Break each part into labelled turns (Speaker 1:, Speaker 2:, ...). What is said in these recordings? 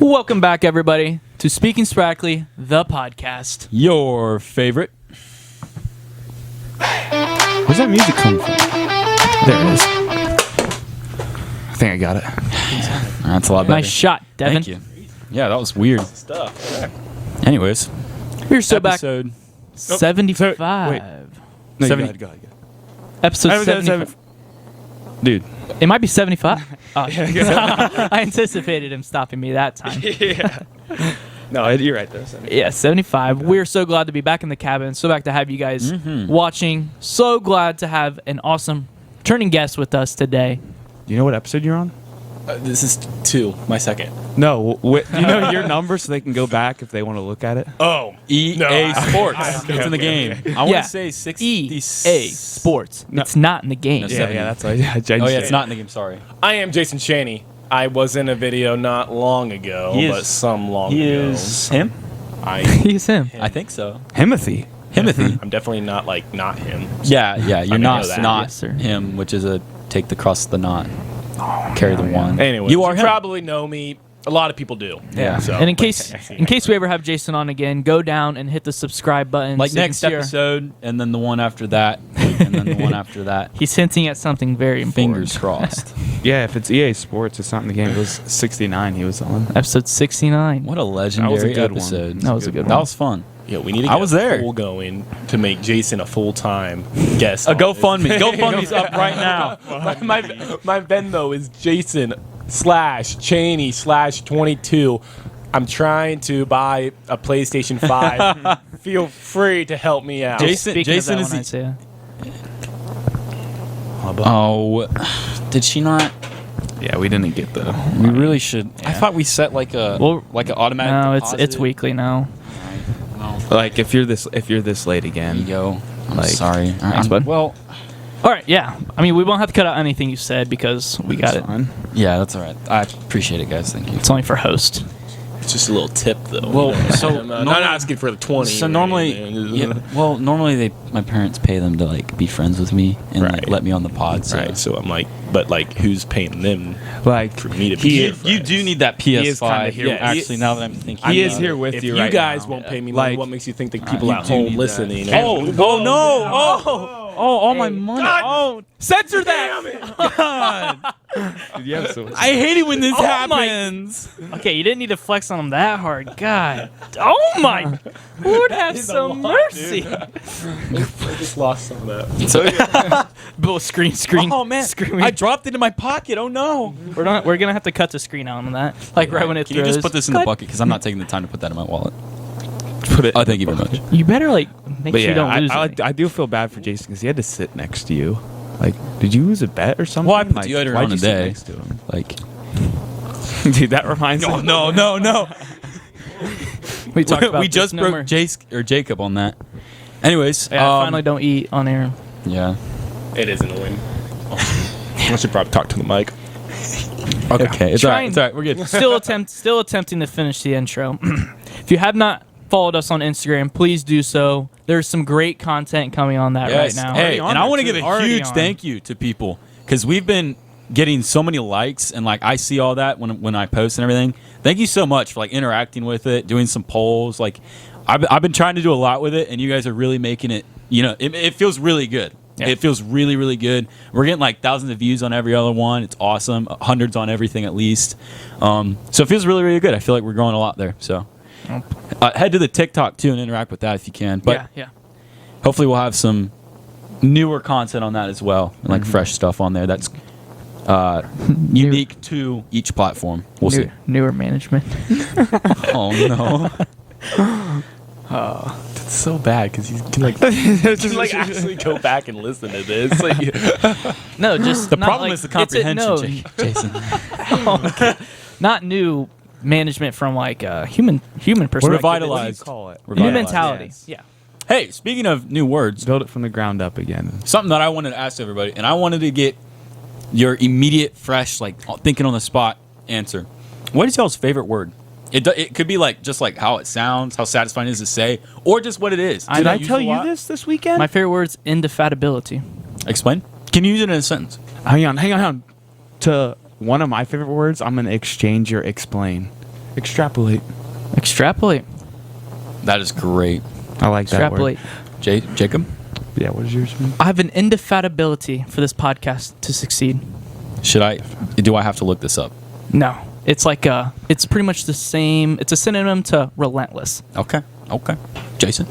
Speaker 1: Welcome back, everybody, to Speaking Sporadically, the podcast.
Speaker 2: Your favorite.
Speaker 3: Where's that music coming from? There it is. I think I got it.
Speaker 2: That's a lot better.
Speaker 1: Nice shot, Devin.
Speaker 2: Thank you. Yeah, that was weird stuff. Anyways,
Speaker 1: We're so
Speaker 2: episode
Speaker 1: back. 75.
Speaker 3: wait. No,
Speaker 2: 70
Speaker 3: go ahead.
Speaker 1: Episode 75.
Speaker 3: Dude.
Speaker 1: It might be 75. Oh, I anticipated him stopping me that time.
Speaker 3: Yeah. No, you're right though.
Speaker 1: Yeah, 75. We're so glad to be back in the cabin. So back to have you guys watching. So glad to have an awesome returning guest with us today.
Speaker 3: Do you know what episode you're on?
Speaker 4: This is 2, my second.
Speaker 3: No. Do you know your number so they can go back if they want to look at it?
Speaker 4: Oh,
Speaker 2: EA Sports. It's in the game. I want
Speaker 1: Yeah.
Speaker 2: to say 60.
Speaker 1: EA Sports.
Speaker 3: No.
Speaker 1: It's not in the game.
Speaker 2: No,
Speaker 3: Yeah,
Speaker 2: 70.
Speaker 3: that's why. Yeah,
Speaker 2: Oh, yeah, it's not in the game. Sorry.
Speaker 4: I am Jason Shaney. I was in a video not long ago, but some long ago.
Speaker 2: him?
Speaker 1: He's him.
Speaker 2: I think so.
Speaker 3: Himothy.
Speaker 2: Himothy.
Speaker 4: I'm definitely not not him.
Speaker 2: Yeah, you're
Speaker 4: mean,
Speaker 2: not
Speaker 4: know that.
Speaker 2: not
Speaker 1: Yes, sir.
Speaker 2: him, which is a take the cross the knot. Carry the one.
Speaker 4: Anyway,
Speaker 2: you are him.
Speaker 4: probably know me. A lot of people do.
Speaker 2: Yeah.
Speaker 4: So,
Speaker 1: And in case we ever have Jason on again, go down and hit the subscribe button.
Speaker 2: Like
Speaker 1: so you can
Speaker 2: next
Speaker 1: see our-
Speaker 2: episode, and then the one after that, and then the one after that.
Speaker 1: He's hinting at something very important.
Speaker 2: Fingers crossed.
Speaker 3: Yeah, if it's EA Sports, it's not in the game. It was 69 he was on.
Speaker 1: Episode 69.
Speaker 2: What a legendary
Speaker 3: good one.
Speaker 2: episode.
Speaker 1: That was a good
Speaker 2: That
Speaker 1: one.
Speaker 2: was fun.
Speaker 4: yeah, we need to
Speaker 2: I
Speaker 4: get
Speaker 2: was
Speaker 4: a
Speaker 2: there.
Speaker 4: poll going to make Jason a full-time guest.
Speaker 2: A
Speaker 4: on this.
Speaker 2: GoFundMe. GoFundMe's up right now.
Speaker 4: my Venmo is Jason/Cheney/22. I'm trying to buy a PlayStation 5. Feel free to help me out.
Speaker 2: Jason-
Speaker 1: Speaking
Speaker 2: Jason
Speaker 1: of
Speaker 2: is
Speaker 1: that
Speaker 2: the-
Speaker 1: one,
Speaker 2: Oh, did she not?
Speaker 3: Yeah, we didn't get the.
Speaker 2: We really should. I thought we set like an automatic.
Speaker 1: No,
Speaker 2: deposit.
Speaker 1: it's weekly now.
Speaker 2: No.
Speaker 3: Like if you're this late
Speaker 2: There you
Speaker 3: again.
Speaker 2: go. I'm
Speaker 3: Like-
Speaker 2: sorry.
Speaker 3: Thanks, bud.
Speaker 2: Well,
Speaker 1: All right, yeah. I mean, we won't have to cut out anything you said because we got it.
Speaker 3: Fine.
Speaker 2: yeah, that's all right. I appreciate it, guys. Thank you.
Speaker 1: It's only for host.
Speaker 4: It's just a little tip, though.
Speaker 2: Well, so
Speaker 4: I'm not asking for the 20.
Speaker 2: So
Speaker 4: or
Speaker 2: normally,
Speaker 4: anything.
Speaker 2: normally my parents pay them to like be friends with me and like,
Speaker 4: Right.
Speaker 2: let me on the pod. So.
Speaker 4: Right, so I'm like, but like, who's paying them
Speaker 3: Like
Speaker 4: for me to be
Speaker 2: You,
Speaker 4: their
Speaker 2: you
Speaker 4: friend?
Speaker 2: do need that PS5.
Speaker 3: is kinda here-
Speaker 4: Yeah,
Speaker 2: actually, now that I'm thinking,
Speaker 3: he
Speaker 2: about
Speaker 3: is
Speaker 2: it.
Speaker 3: here with
Speaker 4: If
Speaker 3: you
Speaker 4: you
Speaker 3: right
Speaker 4: guys
Speaker 3: now.
Speaker 4: won't pay me money,
Speaker 3: Like-
Speaker 4: what makes you think the people
Speaker 2: you
Speaker 4: at
Speaker 2: do
Speaker 4: home
Speaker 2: need that.
Speaker 4: listening?
Speaker 2: Oh no! Oh, all my money! Oh,
Speaker 1: Censor that!
Speaker 3: Dude, you have so much-
Speaker 2: I hate it when this
Speaker 1: Oh my-
Speaker 2: happens.
Speaker 1: Okay, you didn't need to flex on him that hard. God. Oh my. Lord have some mercy.
Speaker 4: I just lost some of that.
Speaker 1: Bill, screen.
Speaker 2: Oh man,
Speaker 1: Screen.
Speaker 2: I dropped it in my pocket. Oh no!
Speaker 1: We're gonna have to cut the screen out on that. Like right when it
Speaker 2: Can you
Speaker 1: throws.
Speaker 2: just put this in the bucket? Because I'm not taking the time to put that in my wallet.
Speaker 3: Put it.
Speaker 2: Oh, thank you very much.
Speaker 1: You better like make
Speaker 3: But
Speaker 1: sure you
Speaker 3: yeah,
Speaker 1: don't lose
Speaker 3: I
Speaker 1: it.
Speaker 3: do feel bad for Jason because he had to sit next to you. Like, did you lose a bet or something?
Speaker 2: Well, I put
Speaker 3: like,
Speaker 2: together
Speaker 3: why'd
Speaker 2: on
Speaker 3: you
Speaker 2: a
Speaker 3: sit
Speaker 2: day.
Speaker 3: next to him?
Speaker 2: Like,
Speaker 3: Dude, that reminds me.
Speaker 2: no.
Speaker 1: We talked about
Speaker 2: we
Speaker 1: this
Speaker 2: just broke
Speaker 1: numerous-
Speaker 2: Jacob on that. Anyways,
Speaker 1: Yeah, finally don't eat on air.
Speaker 2: yeah.
Speaker 4: It is annoying. I should probably talk to the mic.
Speaker 2: Okay, it's all right.
Speaker 1: Trying-
Speaker 2: It's all right. We're good.
Speaker 1: Still attempting to finish the intro. If you have not followed us on Instagram, please do so. There's some great content coming on that
Speaker 2: Yes.
Speaker 1: right now.
Speaker 2: Hey,
Speaker 3: on
Speaker 2: and I
Speaker 3: there,
Speaker 2: want to
Speaker 3: too.
Speaker 2: give a
Speaker 1: Already
Speaker 2: huge
Speaker 1: on.
Speaker 2: thank you to people because we've been getting so many likes and like I see all that when I post and everything. Thank you so much for like interacting with it, doing some polls. Like I've been trying to do a lot with it, and you guys are really making it. You know, it feels really good.
Speaker 1: Yeah.
Speaker 2: It feels really, really good. We're getting like thousands of views on every other one. It's awesome. Hundreds on everything at least. So it feels really, really good. I feel like we're growing a lot there. So head to the TikTok too and interact with that if you can. But
Speaker 1: yeah.
Speaker 2: hopefully we'll have some newer content on that as well, and like fresh stuff on there that's unique to each platform. We'll see.
Speaker 1: Newer management.
Speaker 2: Oh no.
Speaker 4: It's so bad because you can like, actually go back and listen to this. Like,
Speaker 1: No, just
Speaker 2: The
Speaker 1: not
Speaker 2: problem
Speaker 1: like,
Speaker 2: is the comprehension, Jason.
Speaker 1: not new management from like a human perspective.
Speaker 2: Revitalized.
Speaker 3: Call it.
Speaker 1: New
Speaker 2: Revitalized.
Speaker 1: mentality.
Speaker 3: Yes.
Speaker 1: Yeah.
Speaker 2: Hey, speaking of new words,
Speaker 3: Build it from the ground up again.
Speaker 2: something that I wanted to ask everybody, and I wanted to get your immediate, fresh, like thinking on the spot answer. What is y'all's favorite word? It could be like just like how it sounds, how satisfying it is to say, or just what it is.
Speaker 3: Did I
Speaker 2: use
Speaker 3: tell
Speaker 2: a
Speaker 3: you
Speaker 2: lot?
Speaker 3: this weekend?
Speaker 1: My favorite word's indefatigability.
Speaker 2: Explain. Can you use it in a sentence?
Speaker 3: Hang on. To one of my favorite words, I'm gonna exchange your explain. Extrapolate.
Speaker 1: Extrapolate.
Speaker 2: That is great.
Speaker 3: I like that word.
Speaker 1: Extrapolate.
Speaker 2: Jacob?
Speaker 3: Yeah, what is yours, man?
Speaker 1: I have an indefatigability for this podcast to succeed.
Speaker 2: Do I have to look this up?
Speaker 1: No. It's like it's pretty much the same. It's a synonym to relentless.
Speaker 2: Okay. Jason?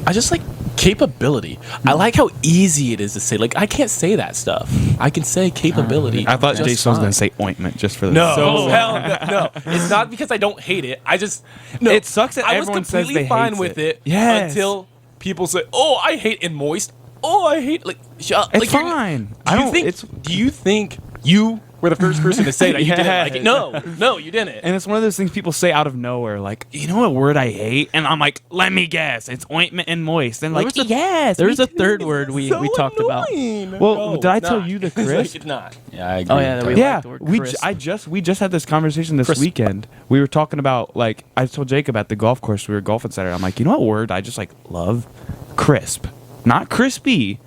Speaker 4: I just like capability. I like how easy it is to say. Like, I can't say that stuff. I can say capability.
Speaker 3: I thought
Speaker 4: just
Speaker 3: Jason was
Speaker 4: fine.
Speaker 3: going to say ointment just for the
Speaker 4: No, hell no. It's not because I don't hate it. I just no.
Speaker 3: It sucks that
Speaker 4: I was
Speaker 3: everyone says
Speaker 4: completely
Speaker 3: they
Speaker 4: fine
Speaker 3: hates
Speaker 4: with
Speaker 3: it.
Speaker 4: it
Speaker 3: Yes.
Speaker 4: until people say, "Oh, I hate and moist." Oh, I hate like.
Speaker 3: It's
Speaker 4: like, you're-
Speaker 3: fine.
Speaker 4: Do you think you were the first person to say that you didn't like it?
Speaker 3: Yes.
Speaker 4: No, you didn't.
Speaker 3: And it's one of those things people say out of nowhere, like, you know what word I hate? And I'm like, let me guess. It's ointment and moist. And like, yes.
Speaker 1: There's
Speaker 3: me
Speaker 1: a
Speaker 3: too.
Speaker 1: third word we talked about.
Speaker 3: Well, did I tell you the
Speaker 4: It's like,
Speaker 3: crisp?
Speaker 4: it's not.
Speaker 2: Yeah, I agree.
Speaker 1: Oh, yeah, that we
Speaker 3: Yeah,
Speaker 1: like the word crisp.
Speaker 3: we just had this conversation this weekend. We were talking about, like, I told Jacob at the golf course, we were golfing Saturday. I'm like, you know what word I just like love? Crisp. Not crispy,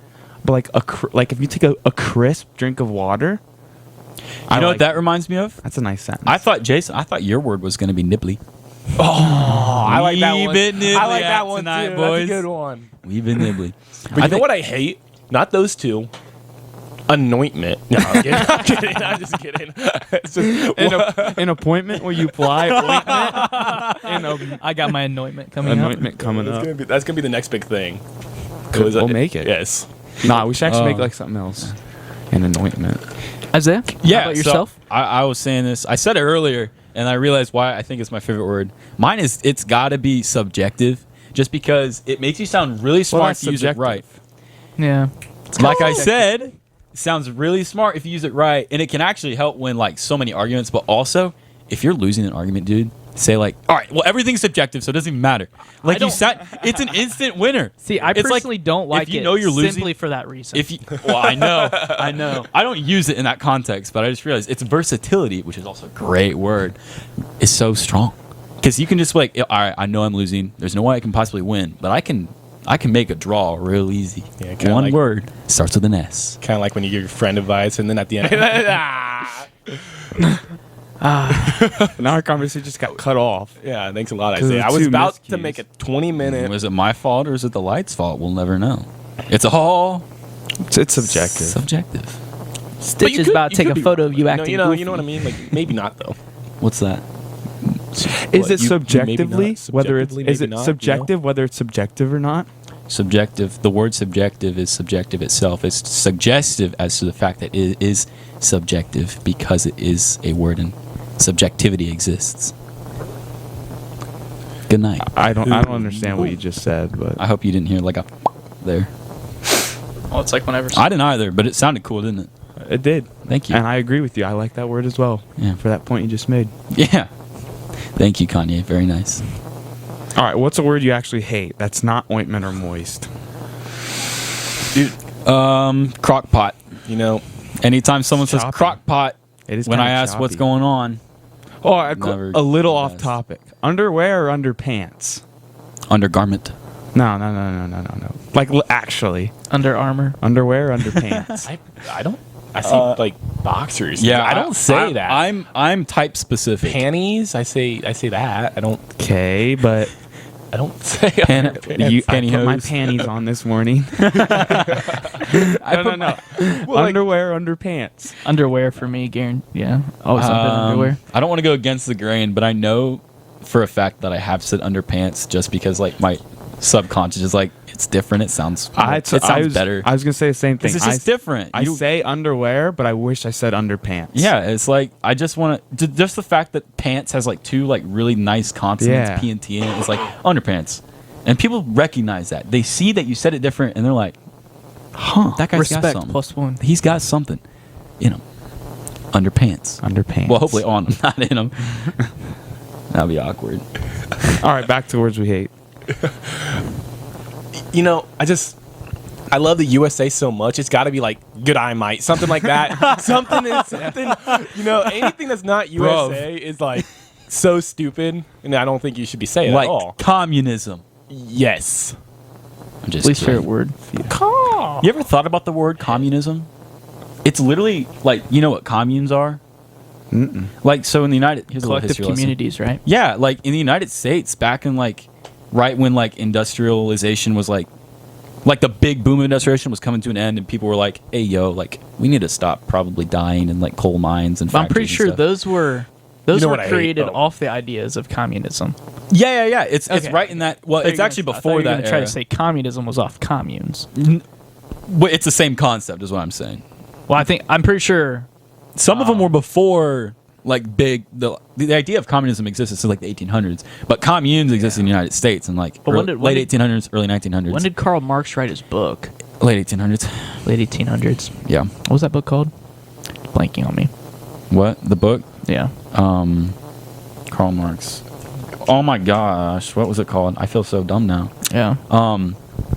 Speaker 3: but like if you take a crisp drink of water.
Speaker 2: You know what that reminds me of?
Speaker 3: That's a nice sentence.
Speaker 2: I thought your word was going to be nibbly.
Speaker 4: Oh, I like that
Speaker 2: We've
Speaker 4: one.
Speaker 2: been nibbly
Speaker 4: I like that
Speaker 2: out
Speaker 4: one
Speaker 2: tonight,
Speaker 4: too.
Speaker 2: boys.
Speaker 4: That's a good one.
Speaker 2: We've been nibbly.
Speaker 4: But you know what I hate? Not those two. Anointment. No, I'm kidding. I'm kidding. I'm just kidding. It's just,
Speaker 3: an appointment where you apply ointment.
Speaker 1: I got my anointment coming
Speaker 3: Anointment coming up.
Speaker 4: that's gonna be the next big thing.
Speaker 3: We'll make it.
Speaker 4: Yes.
Speaker 3: Nah, we should actually make like something else. An anointment.
Speaker 1: up. Isaiah?
Speaker 2: Yeah,
Speaker 1: How about yourself?
Speaker 2: So I was saying this. I said it earlier, and I realized why I think it's my favorite word. Mine is it's got to be subjective, just because it makes you sound really smart
Speaker 3: that's
Speaker 2: if you use it right.
Speaker 1: Yeah.
Speaker 2: Like I said, it sounds really smart if you use it right, and it can actually help win like so many arguments. But also, if you're losing an argument, dude, say like, all right, well, everything's subjective, so it doesn't even matter. Like you said, it's an instant winner.
Speaker 1: See, I
Speaker 2: It's
Speaker 1: personally don't like
Speaker 2: if you
Speaker 1: it
Speaker 2: know you're losing,
Speaker 1: simply for that reason.
Speaker 2: If you, well, I know, I don't use it in that context, but I just realized its versatility, which is also a great word, is so strong. Because you can just be like, all right, I know I'm losing. There's no way I can possibly win, but I can make a draw real easy.
Speaker 4: Yeah, kinda
Speaker 2: one
Speaker 4: like-
Speaker 2: word starts with an S.
Speaker 4: Kind of like when you give your friend advice and then at the end,
Speaker 3: Now our conversation just got cut off.
Speaker 4: yeah, thanks a lot,
Speaker 3: 'Cause
Speaker 4: Isaiah.
Speaker 3: of
Speaker 4: I was
Speaker 3: two
Speaker 4: about to
Speaker 3: miscues.
Speaker 4: make a 20-minute.
Speaker 2: Was it my fault or is it the light's fault? We'll never know. It's all
Speaker 3: It's subjective.
Speaker 2: subjective.
Speaker 1: Stitch is about to take a photo of you acting
Speaker 4: You know
Speaker 1: goofy.
Speaker 4: what I mean? Like maybe not though.
Speaker 2: What's that?
Speaker 3: Is
Speaker 4: What,
Speaker 3: it
Speaker 4: you maybe
Speaker 3: subjectively?
Speaker 4: not,
Speaker 3: Whether it's
Speaker 4: subjectively,
Speaker 3: is
Speaker 4: maybe
Speaker 3: it
Speaker 4: not, you
Speaker 3: subjective? Whether it's subjective or not?
Speaker 2: Subjective. The word subjective is subjective itself. It's suggestive as to the fact that it is subjective because it is a word and subjectivity exists. Good night.
Speaker 3: I don't understand what you just said, but
Speaker 2: I hope you didn't hear like a there.
Speaker 1: Oh, it's like whenever.
Speaker 2: I didn't either, but it sounded cool, didn't it?
Speaker 3: it did.
Speaker 2: Thank you.
Speaker 3: And I agree with you. I like that word as well.
Speaker 2: Yeah.
Speaker 3: For that point you just made.
Speaker 2: Yeah. Thank you, Kanye. Very nice.
Speaker 3: All right, what's a word you actually hate that's not ointment or moist?
Speaker 2: Crock pot.
Speaker 4: You know,
Speaker 2: Anytime someone says
Speaker 3: Choppy.
Speaker 2: crock pot,
Speaker 3: It is
Speaker 2: when I
Speaker 3: kinda
Speaker 2: ask what's
Speaker 3: choppy.
Speaker 2: going on,
Speaker 3: Oh,
Speaker 2: Never
Speaker 3: a little
Speaker 2: does.
Speaker 3: off topic. Underwear or underpants?
Speaker 2: undergarment.
Speaker 3: No. Like actually,
Speaker 1: Under Armour.
Speaker 3: underwear or underpants?
Speaker 4: I don't. I say like boxers.
Speaker 2: Yeah,
Speaker 4: I don't say that.
Speaker 2: I'm type specific.
Speaker 4: Panties. I say that. I don't
Speaker 3: Okay, but
Speaker 4: say
Speaker 2: Pan-
Speaker 4: underpants.
Speaker 3: I put my
Speaker 2: pantyhose.
Speaker 3: panties on this morning. No. Underwear, underpants.
Speaker 1: Underwear for me, Garen. Yeah. Always been underwear.
Speaker 2: I don't want to go against the grain, but I know for a fact that I have said underpants just because like my subconscious is like it's different. It sounds better.
Speaker 3: I was gonna say the same thing.
Speaker 2: It's just different.
Speaker 3: I say underwear, but I wish I said underpants.
Speaker 2: Yeah, it's like I just want to just the fact that pants has like two like really nice consonants,
Speaker 3: Yeah.
Speaker 2: P and T in it. It's like underpants, and people recognize that. They see that you said it different, and they're like, "Huh, that guy's got
Speaker 1: Respect
Speaker 2: something.
Speaker 1: +1.
Speaker 2: He's got something in him." Underpants.
Speaker 3: Underpants.
Speaker 2: Well, hopefully on them, not in them. That'd be awkward.
Speaker 3: All right, back to words we hate.
Speaker 4: You know, I love the USA so much. It's got to be like good eye mate, something like that. something. You know, anything that's not USA is like so stupid, and I don't think you should be saying
Speaker 2: Like
Speaker 4: at all.
Speaker 2: communism.
Speaker 4: Yes.
Speaker 2: I'm just
Speaker 1: Least
Speaker 2: kidding.
Speaker 1: favorite word.
Speaker 2: You ever thought about the word communism? It's literally like you know what communes are? Like, so in the United, here's a little
Speaker 1: Collective
Speaker 2: history lesson.
Speaker 1: communities, right?
Speaker 2: Yeah, like in the United States, back in like right when like industrialization was like the big boom of industrialization was coming to an end, and people were like, "Hey, yo, like we need to stop probably dying in like coal mines and."
Speaker 1: But I'm pretty
Speaker 2: factories
Speaker 1: sure
Speaker 2: and stuff."
Speaker 1: those were
Speaker 4: You know what I hate?
Speaker 1: created
Speaker 4: Oh.
Speaker 1: off the ideas of communism.
Speaker 2: Yeah. It's
Speaker 1: Okay.
Speaker 2: right in that. Well, it's actually
Speaker 1: I thought you
Speaker 2: before
Speaker 1: were
Speaker 2: that.
Speaker 1: gonna try
Speaker 2: era.
Speaker 1: to say communism was off communes.
Speaker 2: Well, it's the same concept, is what I'm saying.
Speaker 1: Well, I'm pretty sure.
Speaker 2: Some of them were before like big. The idea of communism existed since like the 1800s, but communes existed in the United States in like
Speaker 1: But when did-
Speaker 2: late 1800s, early 1900s.
Speaker 1: When did Karl Marx write his book?
Speaker 2: late 1800s?
Speaker 1: Late 1800s.
Speaker 2: Yeah.
Speaker 1: What was that book called? Blanking on me.
Speaker 2: What the book?
Speaker 1: Yeah.
Speaker 2: Karl Marx. Oh my gosh, what was it called? I feel so dumb now.
Speaker 1: Yeah.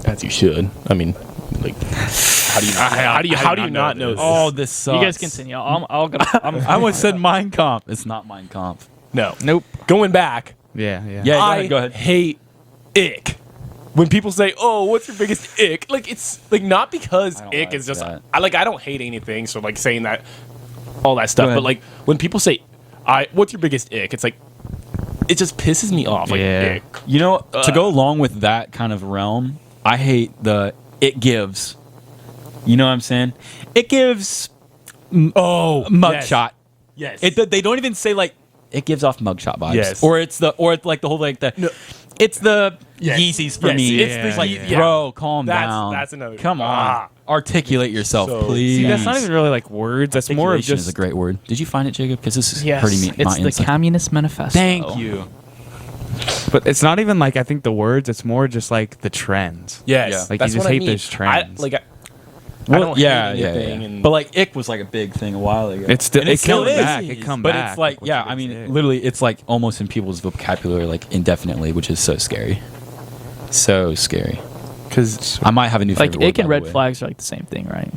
Speaker 4: As you should. I mean, like, how do you not know this?
Speaker 2: Oh, this sucks.
Speaker 1: You guys continue. I'll go.
Speaker 2: I almost said Mein Kampf. It's not Mein Kampf.
Speaker 4: No.
Speaker 1: Nope.
Speaker 4: Going back,
Speaker 3: Yeah.
Speaker 2: Yeah, go ahead.
Speaker 4: hate ick. When people say, "Oh, what's your biggest ick?" Like, it's like not because
Speaker 2: I don't
Speaker 4: ick
Speaker 2: like
Speaker 4: is just
Speaker 2: that.
Speaker 4: I don't hate anything, so like saying that all that stuff,
Speaker 2: Go ahead.
Speaker 4: but like when people say, what's your biggest ick?" It's like it just pisses me off. Like,
Speaker 3: Yeah.
Speaker 4: ick.
Speaker 2: You know, to go along with that kind of realm, I hate the it gives. You know what I'm saying? It gives
Speaker 4: Oh,
Speaker 2: mugshot.
Speaker 4: Yes.
Speaker 2: They don't even say like it gives off mugshot vibes.
Speaker 4: Yes.
Speaker 2: Or it's like the whole like the
Speaker 4: No.
Speaker 2: it's the
Speaker 4: Yes.
Speaker 2: Yeezys for
Speaker 4: Yes,
Speaker 2: me.
Speaker 4: it's
Speaker 2: It's
Speaker 4: the
Speaker 2: like
Speaker 4: Ye- yeah.
Speaker 2: bro, calm
Speaker 4: That's-
Speaker 2: down.
Speaker 4: that's another-
Speaker 2: Come on. Articulate yourself,
Speaker 4: So-
Speaker 2: please.
Speaker 3: See, that's not even really like words. That's more of
Speaker 2: Articulation
Speaker 3: just
Speaker 2: is a great word. Did you find it, Jacob? Because this is
Speaker 1: Yes.
Speaker 2: hurting me.
Speaker 1: It's
Speaker 2: my
Speaker 1: the
Speaker 2: inside.
Speaker 1: Communist Manifesto.
Speaker 2: Thank you.
Speaker 3: But it's not even like I think the words. It's more just like the trends.
Speaker 4: Yes.
Speaker 2: Yeah.
Speaker 3: Like, you
Speaker 4: That's
Speaker 3: just
Speaker 4: what
Speaker 3: hate
Speaker 4: I mean.
Speaker 3: those trends.
Speaker 4: I don't
Speaker 2: yeah,
Speaker 4: hate
Speaker 2: yeah,
Speaker 4: anything.
Speaker 2: yeah.
Speaker 4: And
Speaker 2: But like ick was like a big thing a while ago.
Speaker 3: It's still
Speaker 2: And
Speaker 3: it
Speaker 2: still
Speaker 3: comes
Speaker 2: is.
Speaker 3: back. It comes
Speaker 2: But
Speaker 3: back.
Speaker 2: it's like,
Speaker 3: what's
Speaker 2: yeah,
Speaker 3: your
Speaker 2: I mean,
Speaker 3: biggest ick?
Speaker 2: literally, it's like almost in people's vocabulary, like indefinitely, which is so scary. So scary.
Speaker 4: because
Speaker 2: I might have a new
Speaker 1: Like
Speaker 2: favorite
Speaker 1: ick
Speaker 2: word,
Speaker 1: and
Speaker 2: by
Speaker 1: red
Speaker 2: the way.
Speaker 1: flags are like the same thing, right?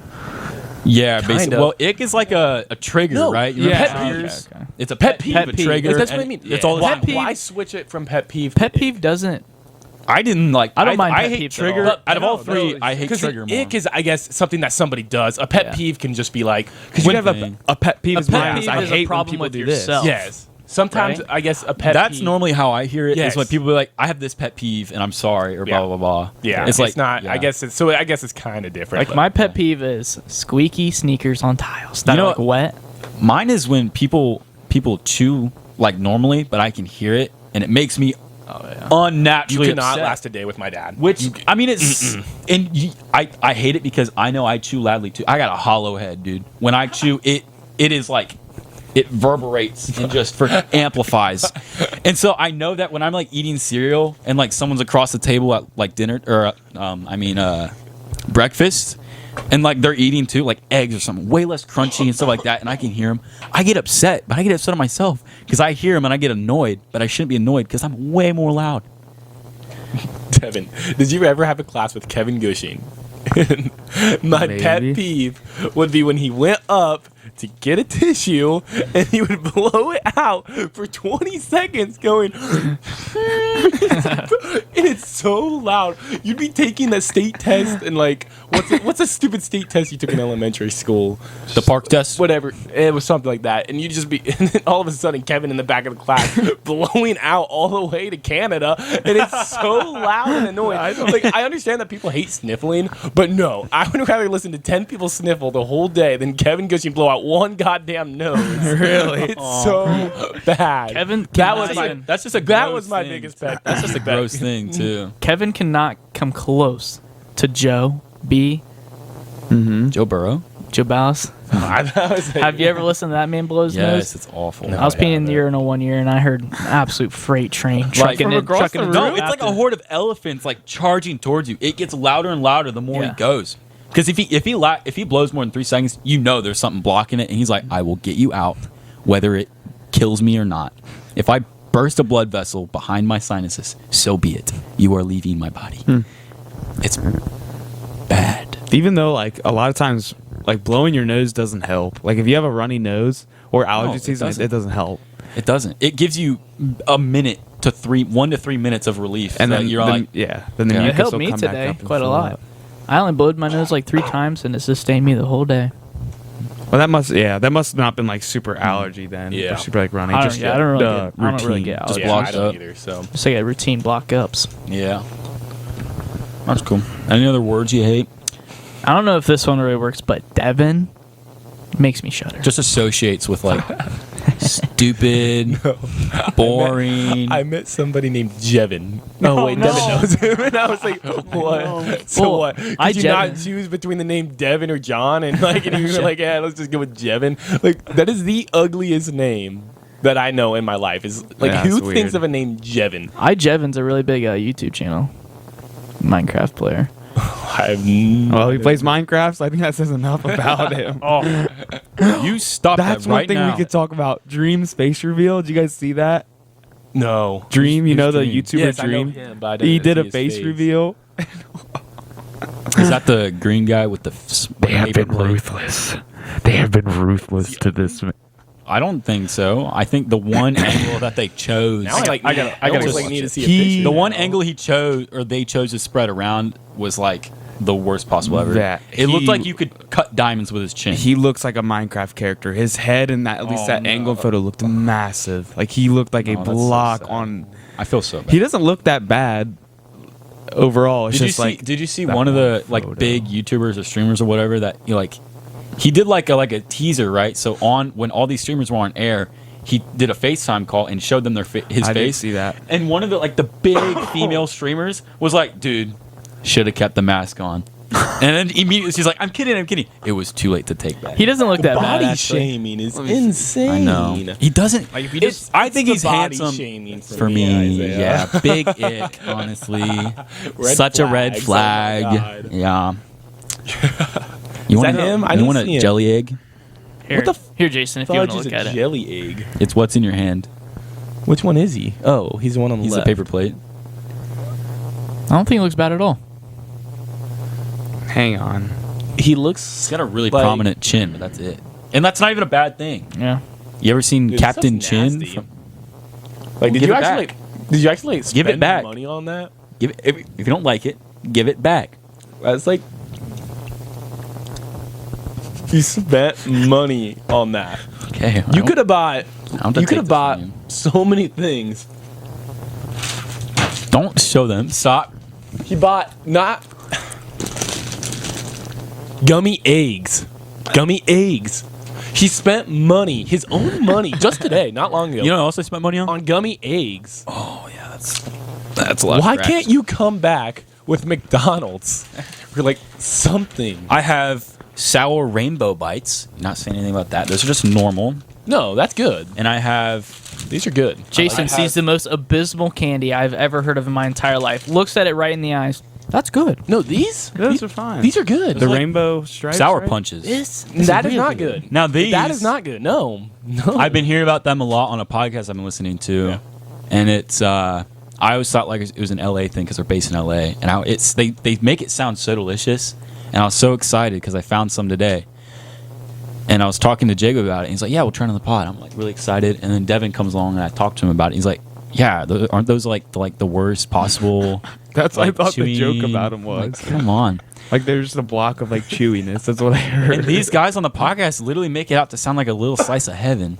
Speaker 2: Yeah,
Speaker 4: Kind
Speaker 2: basically.
Speaker 4: of.
Speaker 2: Well, ick is like a trigger,
Speaker 4: No,
Speaker 2: right? You
Speaker 1: yeah.
Speaker 2: remember pet
Speaker 1: Okay,
Speaker 2: peeves?
Speaker 1: okay.
Speaker 2: It's a pet peeve,
Speaker 1: Pet
Speaker 2: a
Speaker 1: peeve.
Speaker 2: trigger.
Speaker 4: that's what I
Speaker 2: and
Speaker 4: mean.
Speaker 2: It's all the
Speaker 4: why,
Speaker 2: time.
Speaker 4: why switch it from pet peeve?
Speaker 1: Pet peeve doesn't.
Speaker 2: I didn't like.
Speaker 1: I don't mind
Speaker 2: I
Speaker 1: pet
Speaker 2: hate
Speaker 1: peeves at
Speaker 2: trigger.
Speaker 1: all.
Speaker 2: Out of all
Speaker 4: No,
Speaker 2: three,
Speaker 4: no,
Speaker 2: I hate
Speaker 4: because
Speaker 2: trigger more.
Speaker 4: ick is, I guess, something that somebody does. A pet
Speaker 1: Yeah.
Speaker 4: peeve can just be like,
Speaker 3: Because you
Speaker 2: When-
Speaker 3: have a pet peeve.
Speaker 1: A
Speaker 3: is
Speaker 1: pet
Speaker 3: mine.
Speaker 1: peeve
Speaker 3: I
Speaker 1: is a
Speaker 3: hate when
Speaker 1: problem
Speaker 3: people
Speaker 1: with
Speaker 3: do
Speaker 1: yourself.
Speaker 4: yes. Sometimes
Speaker 1: Right?
Speaker 4: I guess a pet
Speaker 2: That's
Speaker 4: peeve.
Speaker 2: normally how I hear it. Is
Speaker 4: Yes.
Speaker 2: when people be like, "I have this pet peeve, and I'm sorry," or
Speaker 4: Yeah.
Speaker 2: blah blah blah.
Speaker 4: Yeah,
Speaker 2: it's like
Speaker 4: not.
Speaker 2: yeah.
Speaker 4: I guess it's so. I guess it's kind of different.
Speaker 1: Like
Speaker 4: but-
Speaker 1: my pet peeve is squeaky sneakers on tiles that
Speaker 2: You know
Speaker 1: are like wet.
Speaker 2: Mine is when people chew like normally, but I can hear it, and it makes me
Speaker 1: Oh yeah.
Speaker 4: you
Speaker 2: unnaturally
Speaker 4: cannot
Speaker 2: upset.
Speaker 4: last a day with my dad.
Speaker 2: Which I mean, it's and I hate it because I know I chew loudly too. I got a hollow head, dude. When I chew, it is like it reverberates and just amplifies. And so I know that when I'm like eating cereal and like someone's across the table at like dinner or breakfast, and like they're eating too, like eggs or something way less crunchy and stuff like that, and I can hear them, I get upset, but I get upset at myself because I hear them and I get annoyed, but I shouldn't be annoyed because I'm way more loud.
Speaker 4: Kevin, did you ever have a class with Kevin Gushing? My pet
Speaker 3: Maybe.
Speaker 4: peeve would be when he went up to get a tissue and he would blow it out for 20 seconds going and it's so loud. You'd be taking that state test and like what's a stupid state test you took in elementary school?
Speaker 2: The park test.
Speaker 4: Whatever. It was something like that. And you'd just be and then all of a sudden Kevin in the back of the class blowing out all the way to Canada and it's so loud and annoying. Like I understand that people hate sniffling, but no, I would rather listen to 10 people sniffle the whole day than Kevin Gushing blow out one goddamn nose. Really? It's so bad.
Speaker 1: Kevin
Speaker 4: that
Speaker 1: cannot
Speaker 4: was my
Speaker 1: even-
Speaker 2: That's just a
Speaker 4: that
Speaker 2: gross
Speaker 4: was my
Speaker 2: thing.
Speaker 4: biggest pet.
Speaker 2: That's just a gross thing too.
Speaker 1: Kevin cannot come close to Joe B.
Speaker 2: Joe Burrow.
Speaker 1: Joe Ballas. Have you ever listened to that man blow his
Speaker 2: Yes,
Speaker 1: nose?
Speaker 2: it's awful.
Speaker 1: I was peeing in the urinal one year and I heard an absolute freight train trucking
Speaker 3: from
Speaker 1: in.
Speaker 3: across
Speaker 1: Trucking
Speaker 3: the
Speaker 1: in
Speaker 2: No, it's like
Speaker 1: after-
Speaker 2: a horde of elephants like charging towards you. It gets louder and louder the more
Speaker 1: Yeah.
Speaker 2: he goes. Because if he blows more than 3 seconds, you know there's something blocking it, and he's like, "I will get you out, whether it kills me or not. If I burst a blood vessel behind my sinuses, so be it. You are leaving my body." It's bad.
Speaker 3: Even though like a lot of times like blowing your nose doesn't help. Like if you have a runny nose or allergy
Speaker 2: it
Speaker 3: season,
Speaker 2: doesn't.
Speaker 3: it doesn't help.
Speaker 2: It doesn't. It gives you a minute to 1 to 3 minutes of relief.
Speaker 3: And
Speaker 2: so
Speaker 3: then
Speaker 2: you're like,
Speaker 3: then
Speaker 2: Yeah.
Speaker 3: the
Speaker 1: It
Speaker 3: mucus
Speaker 1: helped
Speaker 3: will
Speaker 1: me
Speaker 3: come back
Speaker 1: today
Speaker 3: up and
Speaker 1: quite a
Speaker 3: fill
Speaker 1: lot.
Speaker 3: up.
Speaker 1: I only blowed my nose like 3 times and it sustained me the whole day.
Speaker 3: Well, that must not been like super allergy then.
Speaker 4: Yeah.
Speaker 3: Or super like running.
Speaker 1: I
Speaker 3: Just
Speaker 1: don't really
Speaker 3: the
Speaker 1: get. I don't really
Speaker 3: routine.
Speaker 1: get.
Speaker 2: Just
Speaker 1: allergies.
Speaker 4: Yeah,
Speaker 2: blocked
Speaker 4: I don't
Speaker 2: up.
Speaker 4: either. So
Speaker 1: Just like a routine block ups.
Speaker 2: Yeah. That's cool. Any other words you hate?
Speaker 1: I don't know if this one really works, but Devin makes me shudder.
Speaker 2: Just associates with like stupid, boring.
Speaker 4: I met somebody named Jevin. Oh wait, Devin knows him, and I was like, what? So
Speaker 1: Well,
Speaker 4: what? Could
Speaker 1: I
Speaker 4: you not
Speaker 1: Jevin.
Speaker 4: choose between the name Devin or John? And like, and you were like, yeah, let's just go with Jevin. Like that is the ugliest name that I know in my life. Is like
Speaker 3: Yeah,
Speaker 4: who
Speaker 3: it's
Speaker 4: thinks
Speaker 3: weird.
Speaker 4: of a name Jevin?
Speaker 1: Jevin's a really big YouTube channel, Minecraft player.
Speaker 3: Well, he plays Minecraft, so I think that says enough about him.
Speaker 2: You stop
Speaker 3: That's
Speaker 2: that
Speaker 3: one
Speaker 2: right
Speaker 3: thing
Speaker 2: now.
Speaker 3: we could talk about. Dream's face reveal. Did you guys see that?
Speaker 4: No.
Speaker 3: Dream, you know the
Speaker 2: Dream?
Speaker 3: YouTuber
Speaker 4: Yes, I know
Speaker 3: Dream?
Speaker 4: him, but I
Speaker 3: He
Speaker 4: didn't
Speaker 3: did a
Speaker 4: see his
Speaker 3: face
Speaker 4: face.
Speaker 3: reveal.
Speaker 2: Is that the green guy with the paper plate?
Speaker 3: ruthless. They have been ruthless to this.
Speaker 2: I don't think so. I think the one angle that they chose.
Speaker 4: Now I gotta
Speaker 2: almost
Speaker 4: like
Speaker 2: watch
Speaker 4: need to
Speaker 2: it.
Speaker 4: see a picture.
Speaker 2: The one
Speaker 4: now.
Speaker 2: angle he chose or they chose to spread around was like the worst possible ever.
Speaker 3: That
Speaker 2: it looked
Speaker 3: he-
Speaker 2: like you could cut diamonds with his chin.
Speaker 3: He looks like a Minecraft character. His head and that, at least that angle photo looked massive. Like he looked like a
Speaker 2: Oh, that's so
Speaker 3: block
Speaker 2: sad.
Speaker 3: on.
Speaker 2: I feel so bad.
Speaker 3: He doesn't look that bad overall. It's
Speaker 2: Did you
Speaker 3: just
Speaker 2: see?
Speaker 3: like
Speaker 2: Did you see
Speaker 3: that
Speaker 2: one of the
Speaker 3: one
Speaker 2: like
Speaker 3: photo.
Speaker 2: big YouTubers or streamers or whatever that you like? He did like a teaser, right? So on when all these streamers were on air, he did a FaceTime call and showed them his
Speaker 3: I didn't
Speaker 2: face.
Speaker 3: see that.
Speaker 2: And one of the big female streamers was like, "Dude, should have kept the mask on." And then immediately she's like, "I'm kidding. It was too late to take that."
Speaker 1: He doesn't look that bad.
Speaker 4: Body
Speaker 1: Actually.
Speaker 4: shaming is insane.
Speaker 2: I know. He doesn't.
Speaker 1: Like if you
Speaker 4: It's-
Speaker 1: just
Speaker 2: I think
Speaker 4: the
Speaker 2: he's
Speaker 4: body
Speaker 2: handsome
Speaker 4: shaming
Speaker 2: for me.
Speaker 4: Isaiah.
Speaker 2: Yeah, big ick. Honestly,
Speaker 4: Red
Speaker 2: such a red
Speaker 4: flags, oh my
Speaker 2: flag.
Speaker 4: God.
Speaker 2: Yeah. You
Speaker 4: Is
Speaker 2: want
Speaker 4: that him? I
Speaker 2: You
Speaker 4: didn't
Speaker 2: want
Speaker 4: see
Speaker 2: a
Speaker 4: him.
Speaker 2: jelly egg?
Speaker 1: here,
Speaker 4: What the
Speaker 1: here, Jason, if you want
Speaker 4: Fudge
Speaker 1: to
Speaker 4: is
Speaker 1: look
Speaker 4: a
Speaker 1: at it.
Speaker 4: jelly egg.
Speaker 2: It's what's in your hand.
Speaker 4: Which one is he? Oh, he's the one on the
Speaker 2: He's
Speaker 4: left.
Speaker 2: a paper plate.
Speaker 1: I don't think it looks bad at all.
Speaker 3: Hang on.
Speaker 4: He looks.
Speaker 2: He's got a really
Speaker 4: like-
Speaker 2: prominent chin, but that's it. And that's not even a bad thing.
Speaker 1: Yeah.
Speaker 2: You ever seen
Speaker 4: Dude,
Speaker 2: Captain
Speaker 4: this
Speaker 2: Chin?
Speaker 4: stuff's nasty.
Speaker 2: From-
Speaker 4: Like, did
Speaker 2: Give
Speaker 4: you
Speaker 2: it
Speaker 4: actually?
Speaker 2: back.
Speaker 4: Did you actually spend
Speaker 2: Give it back.
Speaker 4: money on that?
Speaker 2: give it, if you don't like it, give it back.
Speaker 4: That's like. You spent money on that.
Speaker 2: Okay.
Speaker 4: You could have bought.
Speaker 2: don't
Speaker 4: You
Speaker 2: take
Speaker 4: could have
Speaker 2: this
Speaker 4: bought
Speaker 2: from you.
Speaker 4: so many things.
Speaker 2: Don't show them. Stop.
Speaker 4: He bought not gummy eggs. Gummy eggs. He spent money, his own money, just today, not long ago,
Speaker 2: You know what else I spent money on?
Speaker 4: on gummy eggs.
Speaker 2: Oh yeah, that's a lot.
Speaker 4: Why
Speaker 2: of crap.
Speaker 4: can't you come back with McDonald's or like something?
Speaker 2: I have sour rainbow bites. Not saying anything about that. Those are just normal.
Speaker 4: No, that's good.
Speaker 2: And I have
Speaker 4: These are good.
Speaker 1: Jason
Speaker 4: I
Speaker 1: sees the most abysmal candy I've ever heard of in my entire life. Looks at it right in the eyes. That's good.
Speaker 4: No, these
Speaker 3: Those are fine.
Speaker 4: these are good.
Speaker 3: the rainbow stripes.
Speaker 2: sour
Speaker 3: right?
Speaker 2: punches.
Speaker 4: That is not good.
Speaker 2: Now these
Speaker 4: That is not good. No, no.
Speaker 2: I've been hearing about them a lot on a podcast I've been listening to,
Speaker 4: Yeah.
Speaker 2: and it's I always thought like it was an LA thing because they're based in LA, and they make it sound so delicious, and I was so excited because I found some today, and I was talking to Jacob about it, and he's like, "Yeah, we'll try it on the pod." I'm like really excited, and then Devin comes along and I talked to him about it. He's like, "Yeah, aren't those like the worst possible?"
Speaker 3: That's what I
Speaker 2: like,
Speaker 3: thought the joke
Speaker 2: chewing?"
Speaker 3: about him was.
Speaker 2: Like, come on.
Speaker 3: Like there's just a block of like chewiness. That's what I heard.
Speaker 2: And these guys on the podcast literally make it out to sound like a little slice of heaven.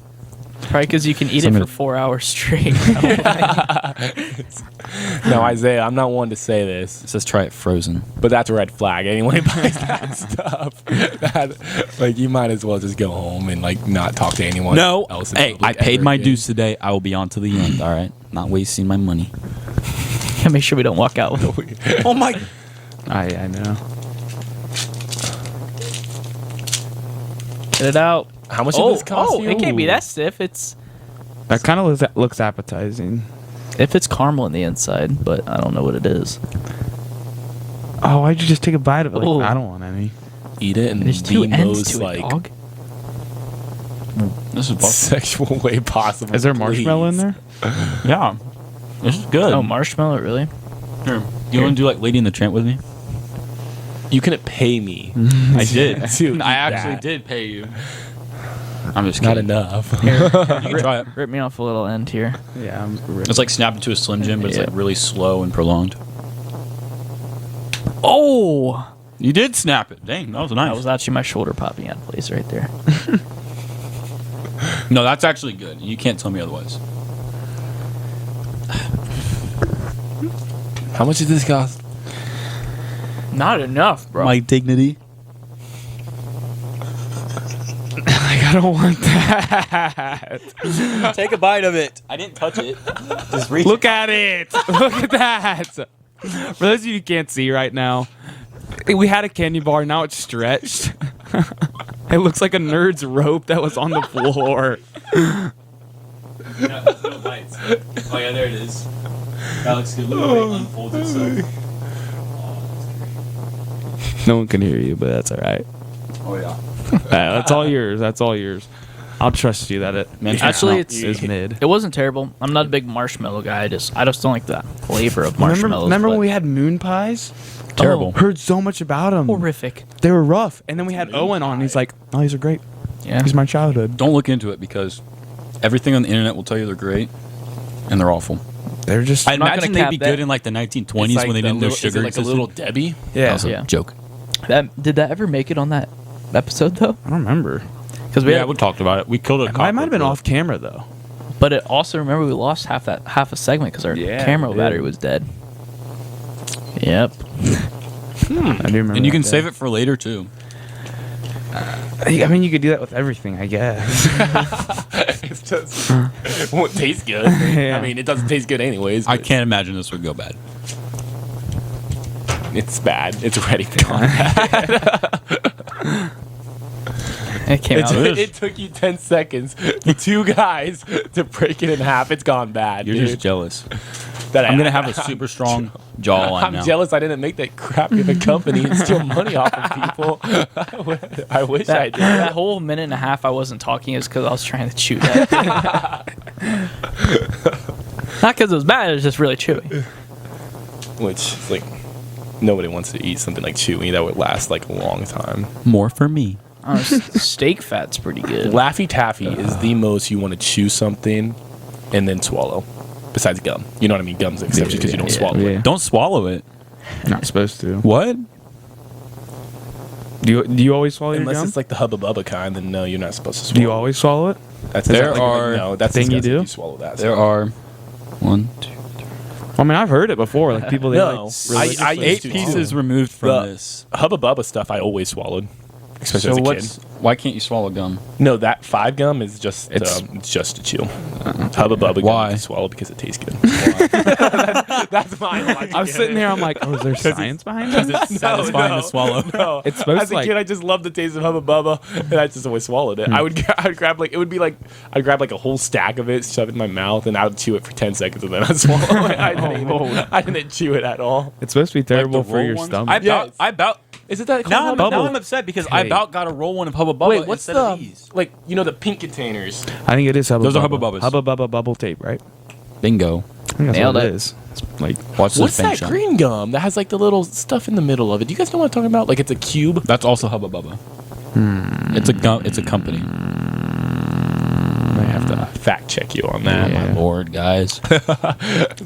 Speaker 1: Probably because you can eat it for 4 hours straight.
Speaker 4: No, Isaiah, I'm not one to say this,
Speaker 2: It says try it frozen.
Speaker 4: but that's a red flag. Anyone who buys that stuff, like you might as well just go home and like not talk to anyone. else. in
Speaker 2: Hey,
Speaker 4: public
Speaker 2: I paid
Speaker 4: ever
Speaker 2: my
Speaker 4: again.
Speaker 2: dues today. I will be on to the end. All right, not wasting my money.
Speaker 1: Gotta make sure we don't walk out with
Speaker 2: Oh my!
Speaker 3: I know.
Speaker 1: Get it out.
Speaker 4: How much did this cost you?
Speaker 1: It can't be that stiff. It's
Speaker 3: That kind of looks appetizing.
Speaker 1: if it's caramel on the inside, but I don't know what it is.
Speaker 3: Oh, why'd you just take a bite of it?
Speaker 1: Ooh.
Speaker 3: Like, I don't want any.
Speaker 4: Eat it and
Speaker 1: There's
Speaker 4: the
Speaker 1: two ends
Speaker 4: most
Speaker 1: to it,
Speaker 4: like
Speaker 1: dog.
Speaker 2: This is
Speaker 4: sexual way possible.
Speaker 3: Is there marshmallow in
Speaker 4: please.
Speaker 3: there?
Speaker 2: Yeah, this is good.
Speaker 1: Oh, marshmallow, really?
Speaker 2: Here. You want to do like Lady in the Tramp with me?
Speaker 4: You couldn't pay me.
Speaker 2: I did.
Speaker 4: to eat
Speaker 2: I actually
Speaker 4: that.
Speaker 2: did pay you. I'm just
Speaker 4: Not
Speaker 2: kidding.
Speaker 4: enough.
Speaker 2: You can try it.
Speaker 1: Rip me off a little end here.
Speaker 3: Yeah,
Speaker 2: It's like snapped into a Slim Jim, but it's
Speaker 1: Yeah.
Speaker 2: like really slow and prolonged.
Speaker 1: Oh,
Speaker 2: You did snap it. Dang, that was nice.
Speaker 1: That was actually my shoulder popping out of place right there.
Speaker 2: No, that's actually good. You can't tell me otherwise.
Speaker 4: How much did this cost?
Speaker 1: Not enough, bro.
Speaker 2: My dignity.
Speaker 3: Like, I don't want that.
Speaker 2: Take a bite of it. I didn't touch it. Just reach.
Speaker 3: Look at it. Look at that. For those of you who can't see right now, we had a candy bar. Now it's stretched. It looks like a nerd's rope that was on the floor.
Speaker 2: Yeah, no bites. Oh yeah, there it is. That looks good. Look at it unfolds itself.
Speaker 3: No one can hear you, but that's all right.
Speaker 2: Oh yeah.
Speaker 3: That's all yours. That's all yours. I'll trust you that it
Speaker 1: Actually,
Speaker 3: is mid.
Speaker 1: It wasn't terrible. I'm not a big marshmallow guy. I just don't like the flavor of marshmallows.
Speaker 3: Remember
Speaker 1: but-
Speaker 3: when we had moon pies?
Speaker 2: Terrible.
Speaker 3: Heard so much about them.
Speaker 1: horrific?
Speaker 3: They were rough. And then we had Owen on. And he's like, "Oh, these are great.
Speaker 1: Yeah.
Speaker 3: These are my childhood."
Speaker 2: Don't look into it because everything on the internet will tell you they're great, and they're awful.
Speaker 3: They're just
Speaker 2: I
Speaker 1: not
Speaker 2: imagine
Speaker 1: gonna
Speaker 2: they'd be
Speaker 1: cap that.
Speaker 2: good in like the 1920s when they didn't know sugar
Speaker 4: Is it like a
Speaker 2: existed.
Speaker 4: little Debbie?
Speaker 2: That
Speaker 3: yeah.
Speaker 2: was a
Speaker 1: Yeah.
Speaker 2: joke.
Speaker 1: Did that ever make it on that episode though?
Speaker 3: I don't remember.
Speaker 1: Because we
Speaker 2: Yeah,
Speaker 1: had,
Speaker 2: we talked about it. We killed a
Speaker 3: I might have been off camera though.
Speaker 1: but it also remember we lost half a segment because our
Speaker 3: Yeah,
Speaker 1: camera
Speaker 3: we did.
Speaker 1: battery was dead. Yep.
Speaker 3: I do remember.
Speaker 2: And you can save it for later too.
Speaker 3: I mean, you could do that with everything, I guess.
Speaker 4: It just won't taste good.
Speaker 3: Yeah.
Speaker 4: I mean, it doesn't taste good anyways.
Speaker 2: I
Speaker 4: but
Speaker 2: can't imagine this would go bad.
Speaker 4: It's bad. It's ready for combat.
Speaker 1: It came out.
Speaker 4: It took you 10 seconds, two guys, to break it in half. It's gone bad.
Speaker 2: You're
Speaker 4: dude.
Speaker 2: just jealous.
Speaker 4: That
Speaker 2: I'm gonna have a super strong jawline
Speaker 4: I'm
Speaker 2: now.
Speaker 4: jealous I didn't make that crappy of a company and steal money off of people. I wish I
Speaker 1: That,
Speaker 4: did.
Speaker 1: that whole minute and a half I wasn't talking is because I was trying to chew that thing. Not because it was bad, it was just really chewy.
Speaker 4: Which is like nobody wants to eat something like chewy that would last like a long time.
Speaker 2: More for me.
Speaker 1: Steak fat's pretty good.
Speaker 4: Laffy Taffy is the most you want to chew something and then swallow. Besides gum, you know what I mean. Gum's exception because you don't swallow it.
Speaker 3: Yeah.
Speaker 2: Don't swallow it.
Speaker 3: Not supposed to.
Speaker 2: What?
Speaker 3: Do you always swallow your
Speaker 4: Unless
Speaker 3: gum?
Speaker 4: it's like the Hubba Bubba kind, then no, you're not supposed to swallow.
Speaker 3: Do you always swallow it?
Speaker 4: That's
Speaker 2: There
Speaker 4: like,
Speaker 2: are
Speaker 4: no. That's
Speaker 3: thing you
Speaker 4: disgusting
Speaker 3: do?
Speaker 4: if you swallow that.
Speaker 2: There are 1, 2.
Speaker 3: I mean, I've heard it before. Like people, they
Speaker 4: No.
Speaker 3: like.
Speaker 4: I
Speaker 2: Eight
Speaker 4: used to
Speaker 2: pieces
Speaker 4: too.
Speaker 2: removed from
Speaker 4: The
Speaker 2: this.
Speaker 4: Hubba Bubba stuff I always swallowed, especially as a kid.
Speaker 2: Why can't you swallow gum?
Speaker 4: No, that 5 gum is just
Speaker 3: It's-
Speaker 4: it's just to chew. Hubba Bubba
Speaker 2: Why?
Speaker 4: gum you swallow because it tastes good. That's my logic.
Speaker 3: I was sitting there. I'm like, oh, is there science behind it?
Speaker 2: It's satisfying
Speaker 4: no.
Speaker 2: to swallow.
Speaker 4: No.
Speaker 3: It's supposed
Speaker 4: As
Speaker 3: to
Speaker 4: a
Speaker 3: like.
Speaker 4: kid, I just loved the taste of Hubba Bubba, and I just always swallowed it. I'd grab like it would be like I'd grab like a whole stack of it, shove it in my mouth, and I would chew it for 10 seconds, and then I'd swallow it. I didn't chew it at all.
Speaker 3: It's supposed to be terrible
Speaker 2: the
Speaker 3: for
Speaker 2: roll
Speaker 3: your
Speaker 2: ones?
Speaker 3: stomach.
Speaker 2: I about.
Speaker 4: Is it that?
Speaker 2: Now
Speaker 4: called Hubba
Speaker 2: I'm upset because I
Speaker 3: Hey.
Speaker 2: about got a roll one of Hubba Bubba
Speaker 4: Wait, what's
Speaker 2: instead of these.
Speaker 4: like the pink containers?
Speaker 3: I think it is Hubba
Speaker 2: Those are
Speaker 3: Bubba.
Speaker 2: Hubba Bubbas.
Speaker 3: Hubba Bubba bubble tape, right?
Speaker 2: Bingo.
Speaker 3: I think that's
Speaker 1: Nailed
Speaker 3: what
Speaker 1: it.
Speaker 3: it is. It's like
Speaker 2: Watch this
Speaker 4: What's
Speaker 2: thing,
Speaker 4: that
Speaker 2: Sean.
Speaker 4: green gum that has like the little stuff in the middle of it? Do you guys know what I'm talking about? Like it's a cube.
Speaker 2: That's also Hubba Bubba. It's a gum. It's a company.
Speaker 4: I have to fact check you on that.
Speaker 2: Oh my lord, guys!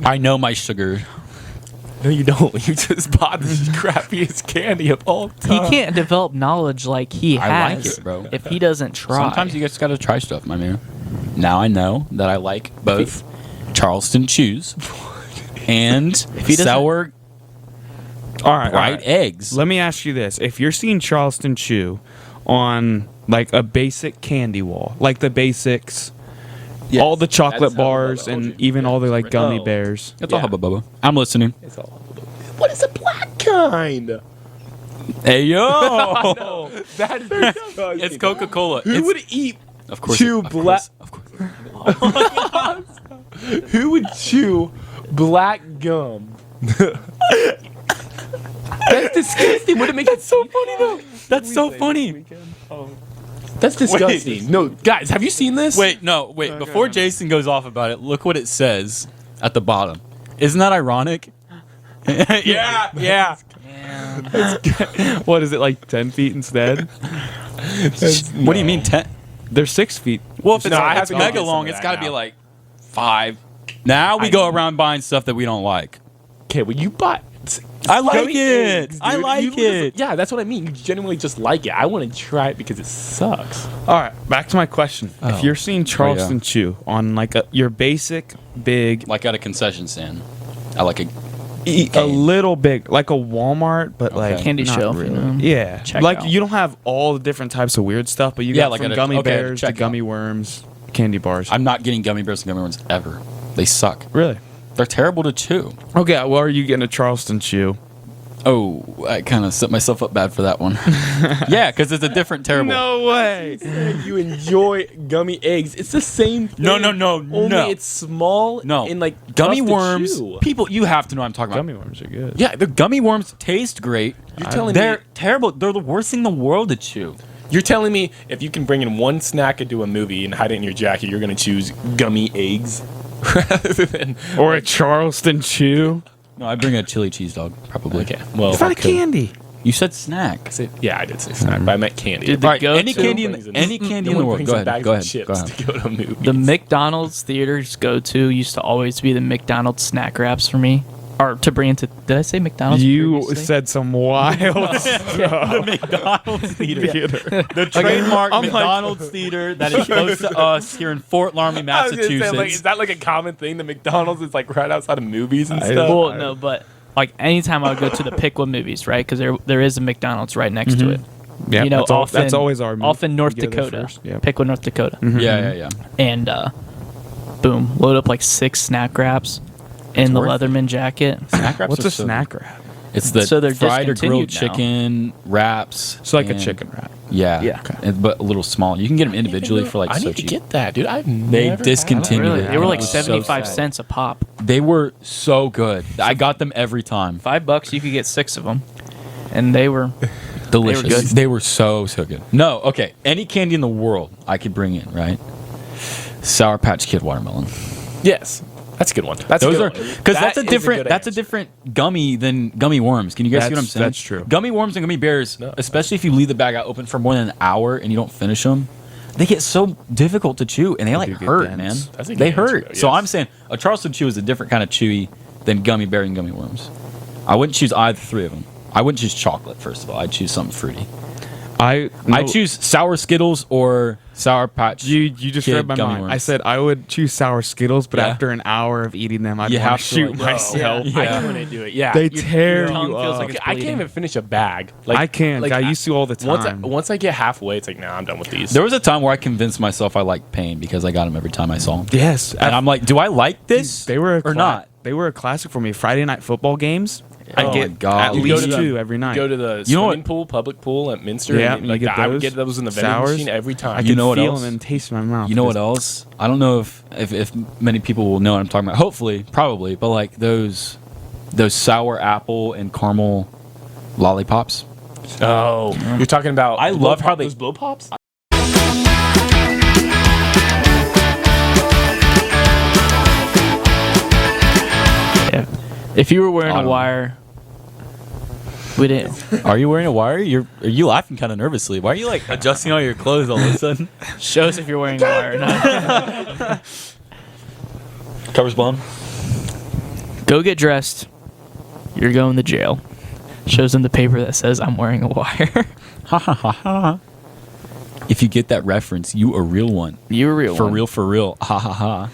Speaker 2: I know my sugar.
Speaker 4: No, you don't. You just bought the crappiest candy of all
Speaker 1: He
Speaker 4: time.
Speaker 1: can't develop knowledge like he
Speaker 2: I like
Speaker 1: has
Speaker 2: it, bro.
Speaker 1: if he doesn't try.
Speaker 2: Sometimes you just gotta try stuff, my man. Now I know that I like both Charleston chews and
Speaker 1: he doesn't-
Speaker 2: sour
Speaker 3: all right.
Speaker 2: bright eggs.
Speaker 3: Let me ask you this: if you're seeing Charleston Chew on like a basic candy wall, like the basics,
Speaker 4: Yes,
Speaker 3: all the
Speaker 4: that is
Speaker 3: chocolate
Speaker 4: Hubba
Speaker 3: bars,
Speaker 4: Bubba.
Speaker 3: and even all the like gummy
Speaker 4: No.
Speaker 3: bears.
Speaker 2: It's all
Speaker 4: Yeah.
Speaker 2: Hubba Bubba. I'm listening.
Speaker 4: It's all Hubba Bubba. What is the black kind?
Speaker 2: Hey yo!
Speaker 4: That is disgusting.
Speaker 2: It's Coca-Cola.
Speaker 4: Who would eat?
Speaker 2: Of course.
Speaker 4: chew
Speaker 2: of
Speaker 4: black-
Speaker 2: course, Of course.
Speaker 4: Who would chew black gum? That's disgusting. Would it make it so funny though?
Speaker 2: That's so funny.
Speaker 4: That's disgusting. No, guys, have you seen this?
Speaker 2: Wait, no, wait. Before Jason goes off about it, look what it says at the bottom. Isn't that ironic? yeah.
Speaker 3: What is it like? 10 feet instead?
Speaker 2: What do you mean 10?
Speaker 3: They're 6 feet.
Speaker 2: Well, if it's,
Speaker 4: No, I have
Speaker 2: it's
Speaker 4: to go
Speaker 2: mega
Speaker 4: get some
Speaker 2: long,
Speaker 4: of
Speaker 2: it's
Speaker 4: that
Speaker 2: got to be
Speaker 4: now.
Speaker 2: like 5. Now we go around buying stuff that we don't like.
Speaker 4: Okay, well you bought
Speaker 2: I like
Speaker 4: Gummy
Speaker 2: it.
Speaker 4: eggs,
Speaker 2: I
Speaker 4: dude.
Speaker 2: like
Speaker 4: You
Speaker 2: it.
Speaker 4: Yeah, that's what I mean. You genuinely just like it. I want to try it because it sucks.
Speaker 3: All right, back to my question.
Speaker 2: Oh.
Speaker 3: If you're seeing Charleston Chew on like your basic big,
Speaker 2: Like at a concession stand. I like a
Speaker 3: a little big, like a Walmart, but like
Speaker 1: Candy
Speaker 3: not
Speaker 1: shelf,
Speaker 3: really.
Speaker 1: you know?
Speaker 3: Yeah,
Speaker 1: Check
Speaker 3: like
Speaker 1: out.
Speaker 3: you don't have all the different types of weird stuff, but you got
Speaker 2: like
Speaker 3: from
Speaker 2: at a-
Speaker 3: gummy
Speaker 2: okay,
Speaker 3: bears to
Speaker 2: check
Speaker 3: gummy
Speaker 2: out.
Speaker 3: worms, candy bars.
Speaker 2: I'm not getting gummy bears and gummy worms ever. They suck.
Speaker 3: Really?
Speaker 2: They're terrible to chew.
Speaker 3: Okay, well, are you getting a Charleston Chew?
Speaker 2: Oh, I kind of set myself up bad for that one. Yeah, because it's a different terrible.
Speaker 3: No way.
Speaker 4: You enjoy gummy eggs. It's the same thing.
Speaker 2: No.
Speaker 4: Only it's small
Speaker 2: No.
Speaker 4: and like
Speaker 2: Gummy
Speaker 4: tough to
Speaker 2: worms.
Speaker 4: chew.
Speaker 2: People, you have to know what I'm talking about.
Speaker 3: Gummy worms are good.
Speaker 2: Yeah, the gummy worms taste great.
Speaker 4: You're telling
Speaker 2: They're
Speaker 4: me
Speaker 2: terrible. They're the worst thing in the world to chew.
Speaker 4: You're telling me if you can bring in one snack into a movie and hide it in your jacket, you're gonna choose gummy eggs rather than
Speaker 3: Or a Charleston Chew.
Speaker 2: No, I bring a chili cheese dog, probably.
Speaker 4: okay. Well,
Speaker 3: It's not a candy.
Speaker 2: You said snack.
Speaker 4: Yeah, I did say snack, but I meant candy.
Speaker 1: Dude, the
Speaker 2: All right,
Speaker 1: go-to-
Speaker 2: any candy in the world. Go ahead. Go ahead.
Speaker 4: Chips
Speaker 2: Go ahead.
Speaker 4: to go to movies.
Speaker 1: The McDonald's theaters go-to used to always be the McDonald's snack wraps for me. Or to bring into... Did I say McDonald's
Speaker 3: You
Speaker 1: previously?
Speaker 3: said some wild stuff.
Speaker 2: The McDonald's theater.
Speaker 3: Theater.
Speaker 2: The trademark
Speaker 3: I'm like-
Speaker 2: McDonald's theater that is close to us here in Fort Laramie,
Speaker 4: I was gonna say,
Speaker 2: Massachusetts.
Speaker 4: like, is that like a common thing? The McDonald's is like right outside of movies and
Speaker 3: I-
Speaker 4: stuff.
Speaker 1: Well, no, but like anytime I would go to the Pickwa movies, right? Because there is a McDonald's right next to it.
Speaker 3: Yeah,
Speaker 1: You know,
Speaker 3: that's always our move.
Speaker 1: Off in North
Speaker 3: We go there
Speaker 1: Dakota.
Speaker 3: first, yeah.
Speaker 1: Pickwa, North Dakota.
Speaker 2: yeah.
Speaker 1: And boom, load up like 6 snack wraps in the
Speaker 2: worth it.
Speaker 1: Leatherman jacket.
Speaker 2: Snack wraps
Speaker 3: What's
Speaker 2: are
Speaker 3: a
Speaker 2: so
Speaker 3: snack
Speaker 2: good.
Speaker 3: wrap?
Speaker 2: It's the
Speaker 1: So they're
Speaker 2: fried or grilled
Speaker 1: discontinued now.
Speaker 2: chicken wraps.
Speaker 3: It's like a
Speaker 2: and-
Speaker 3: chicken wrap.
Speaker 2: Yeah,
Speaker 1: Yeah.
Speaker 2: but a little small. You can get them individually for like
Speaker 4: I
Speaker 2: so
Speaker 4: need to
Speaker 2: cheap.
Speaker 4: get that, dude. I've
Speaker 2: They
Speaker 4: never
Speaker 2: discontinued
Speaker 1: Really?
Speaker 2: it.
Speaker 1: They were like
Speaker 2: It was so
Speaker 1: 75
Speaker 2: sad.
Speaker 1: cents a pop.
Speaker 2: They were so good. I got them every time.
Speaker 1: $5, you could get 6 of them. And they were...
Speaker 2: Delicious.
Speaker 1: good.
Speaker 2: They were so good. No, okay. Any candy in the world I could bring in, right? Sour Patch Kid watermelon.
Speaker 4: Yes, that's a good one. That's
Speaker 2: Those
Speaker 4: a
Speaker 2: are
Speaker 4: good one.
Speaker 2: because
Speaker 4: That
Speaker 2: that's a
Speaker 4: is
Speaker 2: different
Speaker 4: good
Speaker 2: that's a
Speaker 4: answer.
Speaker 2: different gummy than gummy worms. Can you guys see what I'm saying?
Speaker 3: That's true.
Speaker 2: Gummy worms and gummy bears,
Speaker 4: No.
Speaker 2: especially if you leave the bag out open for more than an hour and you don't finish them, they get so difficult to chew and they like
Speaker 3: do get
Speaker 2: hurt,
Speaker 3: dense.
Speaker 2: man.
Speaker 4: That's a good
Speaker 2: They
Speaker 4: answer,
Speaker 2: hurt.
Speaker 4: though,
Speaker 2: So
Speaker 4: yes.
Speaker 2: I'm saying a Charleston Chew is a different kind of chewy than gummy bear and gummy worms. I wouldn't choose either three of them. I wouldn't choose chocolate first of all. I'd choose something fruity.
Speaker 3: I
Speaker 2: choose sour Skittles or Sour Patch.
Speaker 3: You just
Speaker 2: Kid
Speaker 3: read my
Speaker 2: gummy
Speaker 3: mind.
Speaker 2: worms.
Speaker 3: I said I would choose sour Skittles, but
Speaker 2: Yeah.
Speaker 3: after an hour of eating them, I'd
Speaker 2: You
Speaker 3: want
Speaker 2: have
Speaker 3: to
Speaker 2: to,
Speaker 3: shoot
Speaker 2: like,
Speaker 3: myself.
Speaker 2: Yeah.
Speaker 4: I couldn't do it. Yeah,
Speaker 3: They
Speaker 4: Your
Speaker 3: tear
Speaker 1: tongue
Speaker 3: you
Speaker 1: feels
Speaker 3: up.
Speaker 1: like it's
Speaker 4: I can't
Speaker 1: bleeding.
Speaker 4: even finish a bag.
Speaker 3: I can. I used to all the time.
Speaker 4: Once I get halfway, it's like, nah, I'm done with these.
Speaker 2: There was a time where I convinced myself I liked pain because I got them every time I saw them.
Speaker 3: Yes,
Speaker 2: And I'm like, do I like this?
Speaker 3: they were
Speaker 2: or not?
Speaker 3: They were a classic for me. Friday night football games.
Speaker 2: Oh
Speaker 3: I
Speaker 2: my
Speaker 3: get
Speaker 2: God.
Speaker 3: at
Speaker 2: You
Speaker 4: go
Speaker 3: least
Speaker 4: to the-
Speaker 3: 2 every night.
Speaker 4: Go to the
Speaker 2: You know
Speaker 4: swimming
Speaker 2: what-
Speaker 4: pool, public pool at Minster.
Speaker 3: Yeah,
Speaker 4: and,
Speaker 3: you
Speaker 4: like
Speaker 3: get
Speaker 4: I would
Speaker 3: those
Speaker 4: get those in the vending
Speaker 3: sours.
Speaker 4: machine every time.
Speaker 3: I
Speaker 2: You
Speaker 3: can
Speaker 2: know what
Speaker 3: feel
Speaker 2: else?
Speaker 3: them and taste in my mouth.
Speaker 2: You know what else? I don't know if many people will know what I'm talking about. Hopefully, probably, but like those sour apple and caramel lollipops.
Speaker 4: Oh, you're talking about?
Speaker 2: I love how they-
Speaker 4: those blow pops.
Speaker 1: Yeah. If you were wearing a
Speaker 2: Autumn.
Speaker 1: wire, we didn't.
Speaker 2: Are you wearing a wire? Are you laughing kind of nervously? Why are you like adjusting all your clothes all of a sudden?
Speaker 1: Shows if you're wearing a wire or not.
Speaker 2: Covers blown.
Speaker 1: Go get dressed. You're going to jail. Shows in the paper that says I'm wearing a wire.
Speaker 2: Ha ha ha ha. If you get that reference, you a real one.
Speaker 1: You a real
Speaker 2: For
Speaker 1: one.
Speaker 2: real, for real. Ha ha ha.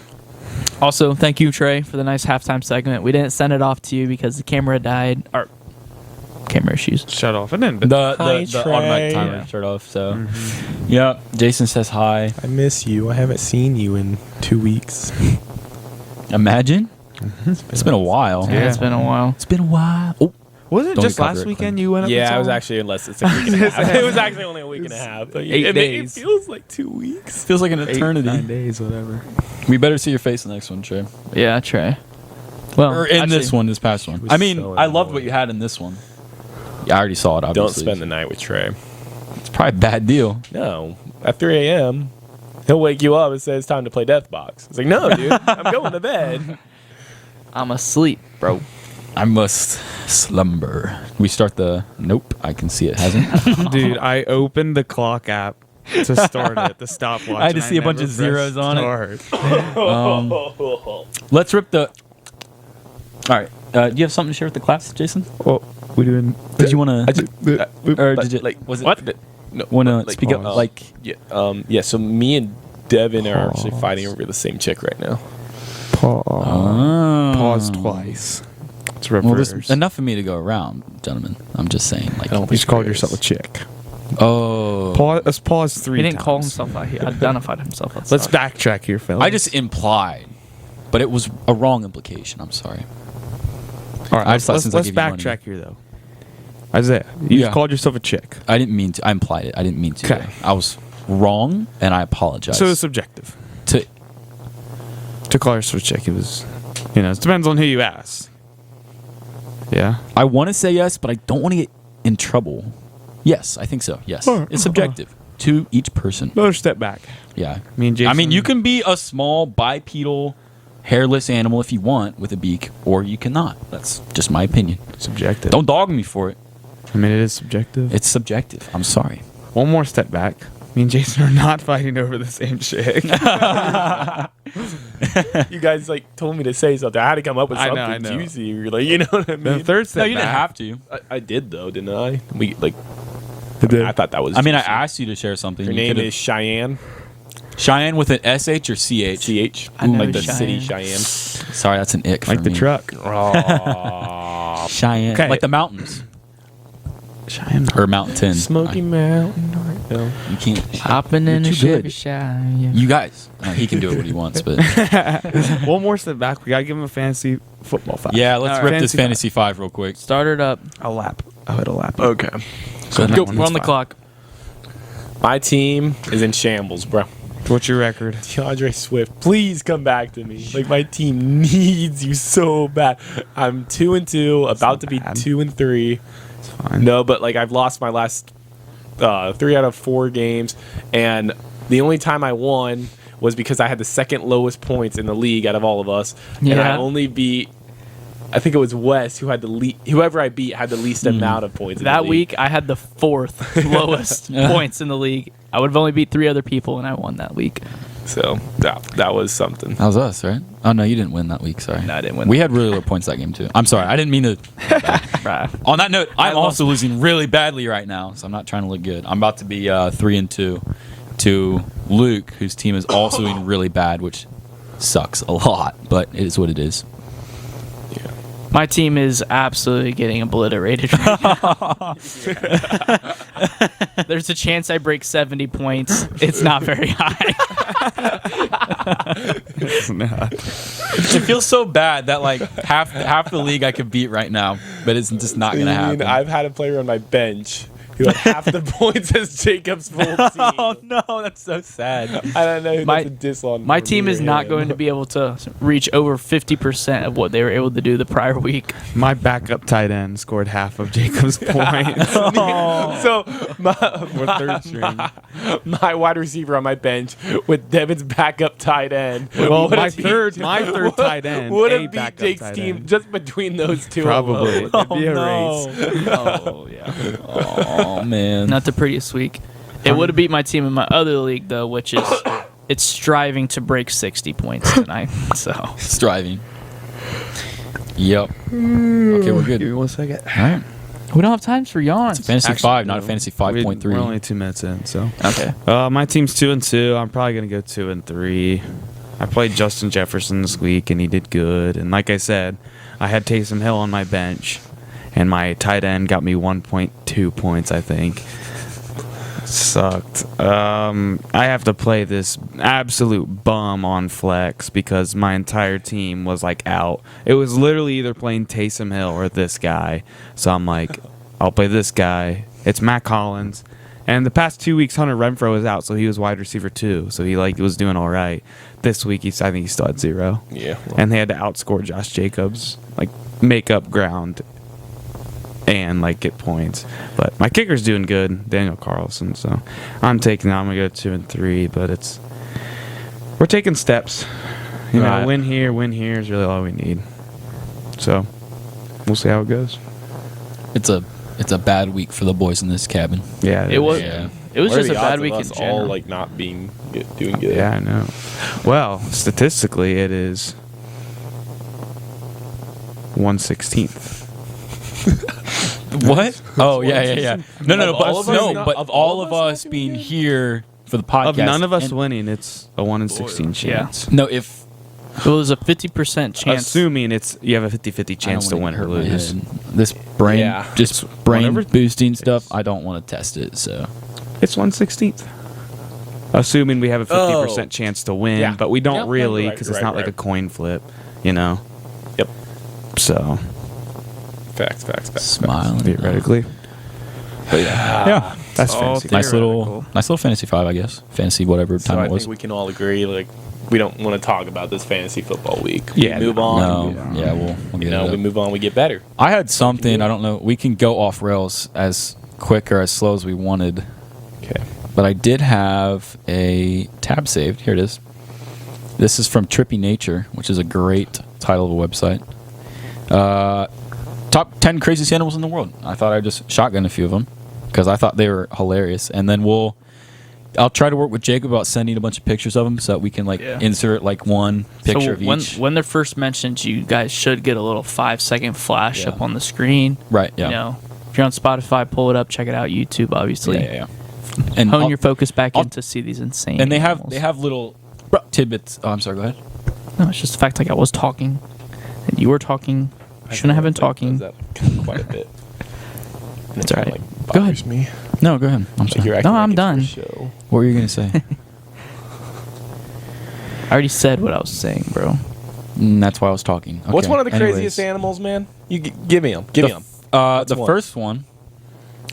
Speaker 1: Also, thank you, Trey, for the nice halftime segment. We didn't send it off to you because the camera died. Or camera issues.
Speaker 3: Shut off. And then
Speaker 2: The
Speaker 4: Hi,
Speaker 2: automatic
Speaker 4: Trey.
Speaker 2: timer
Speaker 1: Yeah.
Speaker 2: shut off. So, yeah. Jason says hi.
Speaker 4: I miss you. I haven't seen you in 2 weeks.
Speaker 2: Imagine. It's been a while.
Speaker 1: Yeah, it's been a while.
Speaker 2: It's been a while. Oh,
Speaker 3: wasn't it
Speaker 2: Don't
Speaker 3: just
Speaker 2: get
Speaker 3: last
Speaker 2: copyright
Speaker 3: weekend
Speaker 2: claim.
Speaker 3: you went up?
Speaker 4: Yeah,
Speaker 3: and
Speaker 4: I was
Speaker 3: saw?
Speaker 4: actually less. It's like a week and a half. It was actually only a week and a half. But
Speaker 3: 8 days.
Speaker 4: It feels like 2 weeks.
Speaker 2: feels like an
Speaker 3: 8,
Speaker 2: eternity.
Speaker 3: 9 days, whatever.
Speaker 2: We better see your face in the next one, Trey.
Speaker 1: Yeah, Trey. Well,
Speaker 2: Or in
Speaker 1: actually,
Speaker 2: this one, this past one.
Speaker 4: was
Speaker 2: I mean,
Speaker 4: so
Speaker 2: I loved what
Speaker 4: annoying.
Speaker 2: you had in this one. Yeah, I already saw it,
Speaker 4: Don't
Speaker 2: obviously.
Speaker 4: spend the night with Trey.
Speaker 2: It's probably a bad deal.
Speaker 4: No. At 3 a.m., he'll wake you up and say it's time to play Deathbox. It's like, no, dude, I'm going to bed.
Speaker 1: I'm asleep, bro.
Speaker 2: I must slumber. We start the... Nope, I can see it hasn't.
Speaker 3: Dude, I opened the clock app to start it, the stopwatch.
Speaker 2: I had to
Speaker 3: and
Speaker 2: see a bunch
Speaker 3: never
Speaker 2: of zeros
Speaker 3: pressed
Speaker 2: on it.
Speaker 3: start.
Speaker 2: Let's rip the... All right. do you have something to share with the class, Jason?
Speaker 3: Well, we doing.
Speaker 2: Did you want
Speaker 4: I
Speaker 2: to,
Speaker 4: just,
Speaker 2: or did you
Speaker 4: like
Speaker 2: was it
Speaker 1: What?
Speaker 4: no,
Speaker 2: want to
Speaker 4: like,
Speaker 2: speak up? Like,
Speaker 4: yeah. So me and Devin are actually fighting over the same chick right now.
Speaker 3: Pause twice. It's
Speaker 2: well,
Speaker 3: reverse.
Speaker 2: there's enough for me to go around, gentlemen. I'm just saying, like,
Speaker 3: You just called yourself a chick.
Speaker 2: oh,
Speaker 3: Pause. Let's pause 3
Speaker 1: He didn't call
Speaker 3: times.
Speaker 1: himself out. He identified himself.
Speaker 3: Let's backtrack here, fellas.
Speaker 2: I just implied, but it was a wrong implication. I'm sorry.
Speaker 3: All right.
Speaker 2: I just thought
Speaker 3: Let's
Speaker 2: since I gave you money.
Speaker 3: backtrack here, though. Isaiah, you just called yourself a chick.
Speaker 2: I didn't mean to. I implied it. I didn't mean to.
Speaker 3: 'Kay.
Speaker 2: I was wrong, and I apologize.
Speaker 3: So it's subjective.
Speaker 2: To
Speaker 3: Call yourself a chick, it was, it depends on who you ask. Yeah.
Speaker 2: I want to say yes, but I don't want to get in trouble. Yes, I think so. Yes, it's subjective to each person.
Speaker 3: Another step back.
Speaker 2: Yeah,
Speaker 3: Me and Jason.
Speaker 2: I mean, you can be a small bipedal, hairless animal if you want with a beak, or you cannot. That's just my opinion.
Speaker 3: Subjective.
Speaker 2: Don't dog me for it.
Speaker 3: I mean, it is subjective.
Speaker 2: It's subjective. I'm sorry.
Speaker 3: One more step back. Me and Jason are not fighting over the same chick.
Speaker 4: You guys like told me to say something. I had to come up with
Speaker 3: I
Speaker 4: something
Speaker 3: know.
Speaker 4: juicy. You're like, you know what I mean?
Speaker 3: The third step
Speaker 2: No, you didn't
Speaker 3: back.
Speaker 2: have to.
Speaker 4: I did though, didn't I? We like.
Speaker 3: did.
Speaker 4: I thought that was.
Speaker 2: I mean, I
Speaker 4: juicy.
Speaker 2: asked you to share something.
Speaker 4: Her
Speaker 2: You
Speaker 4: name
Speaker 2: could've-
Speaker 4: is Cheyenne.
Speaker 2: Cheyenne with an SH or CH?
Speaker 4: CH.
Speaker 1: I know
Speaker 4: Like the
Speaker 1: Cheyenne.
Speaker 4: city Cheyenne.
Speaker 2: Sorry, that's an ick for
Speaker 3: Like the
Speaker 2: me.
Speaker 3: truck.
Speaker 4: Oh,
Speaker 2: Cheyenne.
Speaker 3: Okay.
Speaker 2: Like the mountains.
Speaker 3: Cheyenne.
Speaker 2: Or Mountain.
Speaker 4: Smoky Mountain. No.
Speaker 2: You can't.
Speaker 1: Hopping in
Speaker 2: You're
Speaker 1: a
Speaker 2: too
Speaker 1: Chevy
Speaker 2: good.
Speaker 1: Cheyenne.
Speaker 2: You guys. He can do it what he wants, but
Speaker 3: One more step back. We gotta give him a fantasy football fact.
Speaker 2: yeah, let's
Speaker 1: All
Speaker 2: rip
Speaker 1: right.
Speaker 2: this Fantasy 5 real quick.
Speaker 1: Start it up.
Speaker 3: A lap. I'll hit a lap.
Speaker 4: Okay.
Speaker 3: So
Speaker 1: Go. We're on the clock.
Speaker 4: My team is in shambles, bro.
Speaker 3: What's your record?
Speaker 4: DeAndre Swift, please come back to me. Like my team needs you so bad. I'm 2-2, about to be
Speaker 3: bad.
Speaker 4: 2-3.
Speaker 3: It's fine.
Speaker 4: No, but like I've lost my last 3 out of 4 games, and the only time I won was because I had the second lowest points in the league out of all of us, and I
Speaker 1: Yeah.
Speaker 4: only beat. I think it was Wes who had the whoever I beat had the least amount of points. In
Speaker 1: That
Speaker 4: the league.
Speaker 1: week, I had the 4th lowest points in the league. I would have only beat 3 other people, and I won that week.
Speaker 4: So that was something.
Speaker 2: That was us, right? Oh, no, you didn't win that week. Sorry.
Speaker 1: No, I didn't win
Speaker 2: We
Speaker 1: that
Speaker 2: had really low points that game, too. I'm sorry. I didn't mean to.
Speaker 1: Bruh.
Speaker 2: On that note, I'm
Speaker 1: lost-
Speaker 2: also losing really badly right now, so I'm not trying to look good. I'm about to be 3-2 to Luke, whose team is also doing really bad, which sucks a lot, but it is what it is.
Speaker 1: My team is absolutely getting obliterated right now. There's a chance I break 70 points. It's not very high.
Speaker 3: It's not.
Speaker 2: It feels so bad that like half the league I could beat right now, but it's just not gonna happen.
Speaker 4: I've had a player on my bench who had half the points as Jacob's full team.
Speaker 2: Oh no, that's so sad.
Speaker 4: I don't know who
Speaker 1: My-
Speaker 4: that's a diss on.
Speaker 1: My
Speaker 4: for
Speaker 1: team
Speaker 4: me
Speaker 1: is
Speaker 4: or
Speaker 1: not
Speaker 4: him.
Speaker 1: going to be able to reach over 50% of what they were able to do the prior week.
Speaker 3: My backup tight end scored half of Jacob's points.
Speaker 4: So
Speaker 3: We're third string.
Speaker 4: my wide receiver on my bench with Devin's backup tight end.
Speaker 3: Well,
Speaker 4: would
Speaker 3: my
Speaker 4: have beat-
Speaker 3: third tight end.
Speaker 4: would
Speaker 3: a
Speaker 4: have beat
Speaker 3: backup
Speaker 4: Jake's
Speaker 3: tight
Speaker 4: team
Speaker 3: end.
Speaker 4: just between those two.
Speaker 3: Probably.
Speaker 4: alone.
Speaker 3: It'd be a race.
Speaker 1: Oh, yeah.
Speaker 2: Oh man.
Speaker 1: Not the prettiest week. It would have beat my team in my other league, though, which is it's striving to break 60 points tonight. So
Speaker 2: Striving. Yep. Okay, we're good.
Speaker 3: Give me 1 second.
Speaker 2: All right.
Speaker 1: we don't have times for yawns.
Speaker 2: Fantasy
Speaker 3: Actually,
Speaker 2: 5, not a
Speaker 3: no.
Speaker 2: fantasy
Speaker 3: We're
Speaker 2: 5.3.
Speaker 3: only 2 minutes in, so.
Speaker 1: Okay.
Speaker 3: My team's 2-2. I'm probably gonna go 2-3. I played Justin Jefferson this week, and he did good. And like I said, I had Taysom Hill on my bench, and my tight end got me 1.2 points, I think. Sucked. I have to play this absolute bum on flex because my entire team was like out. It was literally either playing Taysom Hill or this guy. So I'm like, I'll play this guy. It's Matt Collins. And the past 2 weeks, Hunter Renfrow was out, so he was wide receiver too. So he was doing all right. This week, I think he still had 0.
Speaker 4: Yeah.
Speaker 3: And they had to outscore Josh Jacobs, like make up ground and like get points. But my kicker's doing good, Daniel Carlson. So I'm gonna go 2-3. But we're taking steps. You know,
Speaker 2: Right.
Speaker 3: win here is really all we need. So we'll see how it goes.
Speaker 2: It's a bad week for the boys in this cabin.
Speaker 3: Yeah,
Speaker 1: It was.
Speaker 2: Yeah.
Speaker 1: It was
Speaker 4: What are
Speaker 1: just a
Speaker 4: the
Speaker 1: bad
Speaker 4: odds of
Speaker 1: week in
Speaker 4: us
Speaker 1: general.
Speaker 4: all like not being doing good.
Speaker 3: Yeah, I know. Well, statistically, it is 1/16.
Speaker 2: What? Oh yeah. No.
Speaker 4: Of all of us?
Speaker 2: But
Speaker 4: Of
Speaker 2: all of us being here for the podcast.
Speaker 3: Of none of us
Speaker 2: and-
Speaker 3: winning, it's a 1 in 16 chance.
Speaker 2: No, if
Speaker 1: Well, there's a 50% chance.
Speaker 3: Assuming you have a 50-50 chance to win or lose.
Speaker 2: This brain,
Speaker 4: Yeah.
Speaker 2: just brain
Speaker 3: Whatever
Speaker 2: boosting stuff, I don't want to test it. So
Speaker 3: It's 1/16. Assuming we have a 50%
Speaker 4: Oh.
Speaker 3: chance to win,
Speaker 4: Yeah.
Speaker 3: but we don't
Speaker 4: Yeah, no,
Speaker 3: really
Speaker 4: you're right,
Speaker 3: because
Speaker 4: you're
Speaker 3: it's
Speaker 4: right,
Speaker 3: not like
Speaker 4: right.
Speaker 3: a coin flip, you know.
Speaker 4: Yep.
Speaker 3: So
Speaker 4: Facts.
Speaker 2: smiling.
Speaker 3: theoretically,
Speaker 2: Yeah,
Speaker 3: that's
Speaker 1: all
Speaker 3: fancy.
Speaker 2: nice
Speaker 1: Theoretical.
Speaker 2: little fantasy 5, I guess. Fantasy whatever
Speaker 4: So
Speaker 2: time
Speaker 4: I
Speaker 2: it was.
Speaker 4: think we can all agree, like, we don't want to talk about this fantasy football week.
Speaker 3: Yeah,
Speaker 4: we move
Speaker 3: no.
Speaker 4: on.
Speaker 2: No, yeah, we'll get
Speaker 4: You know,
Speaker 2: it
Speaker 4: we
Speaker 2: up.
Speaker 4: move on. We get better.
Speaker 2: I had something. I don't know. We can go off rails as quick or as slow as we wanted.
Speaker 4: Okay.
Speaker 2: But I did have a tab saved. Here it is. This is from Trippy Nature, which is a great title of a website. Top 10 craziest animals in the world. I thought I'd just shotgun a few of them because I thought they were hilarious. And then I'll try to work with Jacob about sending a bunch of pictures of them so that we can insert like one picture of
Speaker 1: when,
Speaker 2: each.
Speaker 1: when they're first mentioned, you guys should get a little 5-second flash
Speaker 2: Yeah.
Speaker 1: up on the screen.
Speaker 2: Right, yeah.
Speaker 1: You know, if you're on Spotify, pull it up, check it out. YouTube, obviously.
Speaker 2: Yeah. And
Speaker 1: Hone
Speaker 2: I'll-
Speaker 1: your focus back
Speaker 2: I'll-
Speaker 1: in to see these insane.
Speaker 2: and they
Speaker 1: animals.
Speaker 2: have little tidbits. Oh, I'm sorry. Go ahead.
Speaker 1: No, it's just the fact like I was talking, and you were talking. You shouldn't have been talking.
Speaker 4: Quite a bit.
Speaker 1: It's all right.
Speaker 4: Like,
Speaker 1: Go ahead.
Speaker 4: bothers me.
Speaker 2: No, go ahead. I'm
Speaker 4: Like,
Speaker 2: sorry.
Speaker 4: you're acting
Speaker 1: No,
Speaker 4: like
Speaker 1: I'm
Speaker 4: it's for
Speaker 1: done.
Speaker 4: show.
Speaker 2: What were you gonna say?
Speaker 1: I already said what I was saying, bro.
Speaker 2: That's why I was talking.
Speaker 4: What's
Speaker 2: Okay.
Speaker 4: one of the
Speaker 2: Anyways.
Speaker 4: craziest animals, man? You give me them. Give me them.
Speaker 2: The
Speaker 4: one?
Speaker 2: first one.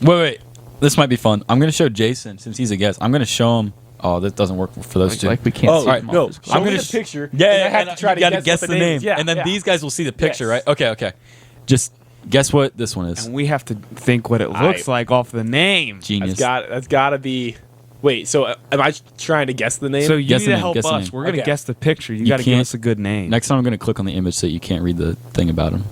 Speaker 2: Wait. This might be fun. I'm gonna show Jason since he's a guest. I'm gonna show him. Oh, that doesn't work for those two.
Speaker 1: Like we can't
Speaker 4: Oh,
Speaker 1: see
Speaker 2: right,
Speaker 1: them
Speaker 2: no.
Speaker 1: off this
Speaker 4: Show
Speaker 1: clock.
Speaker 4: me
Speaker 2: gonna
Speaker 4: the
Speaker 2: sh-
Speaker 4: picture. and
Speaker 2: Yeah,
Speaker 4: I have to try
Speaker 2: you gotta guess
Speaker 4: what
Speaker 2: the name,
Speaker 4: Yeah,
Speaker 2: and then
Speaker 4: yeah.
Speaker 2: these guys will see the picture,
Speaker 4: Yes.
Speaker 2: right? Okay. Just guess what this one is.
Speaker 3: And we have to think what it looks like off the name.
Speaker 2: Genius.
Speaker 4: That's got to be. Wait, so am I trying to guess the name?
Speaker 3: So you
Speaker 2: Guess
Speaker 3: need
Speaker 2: the
Speaker 3: to
Speaker 2: name,
Speaker 3: help
Speaker 2: guess the
Speaker 3: us.
Speaker 2: name.
Speaker 3: We're gonna
Speaker 4: Okay.
Speaker 3: guess the picture. You
Speaker 2: You
Speaker 3: got to give
Speaker 2: can't-
Speaker 3: us a good name.
Speaker 2: Next time I'm gonna click on the image so you can't read the thing about him.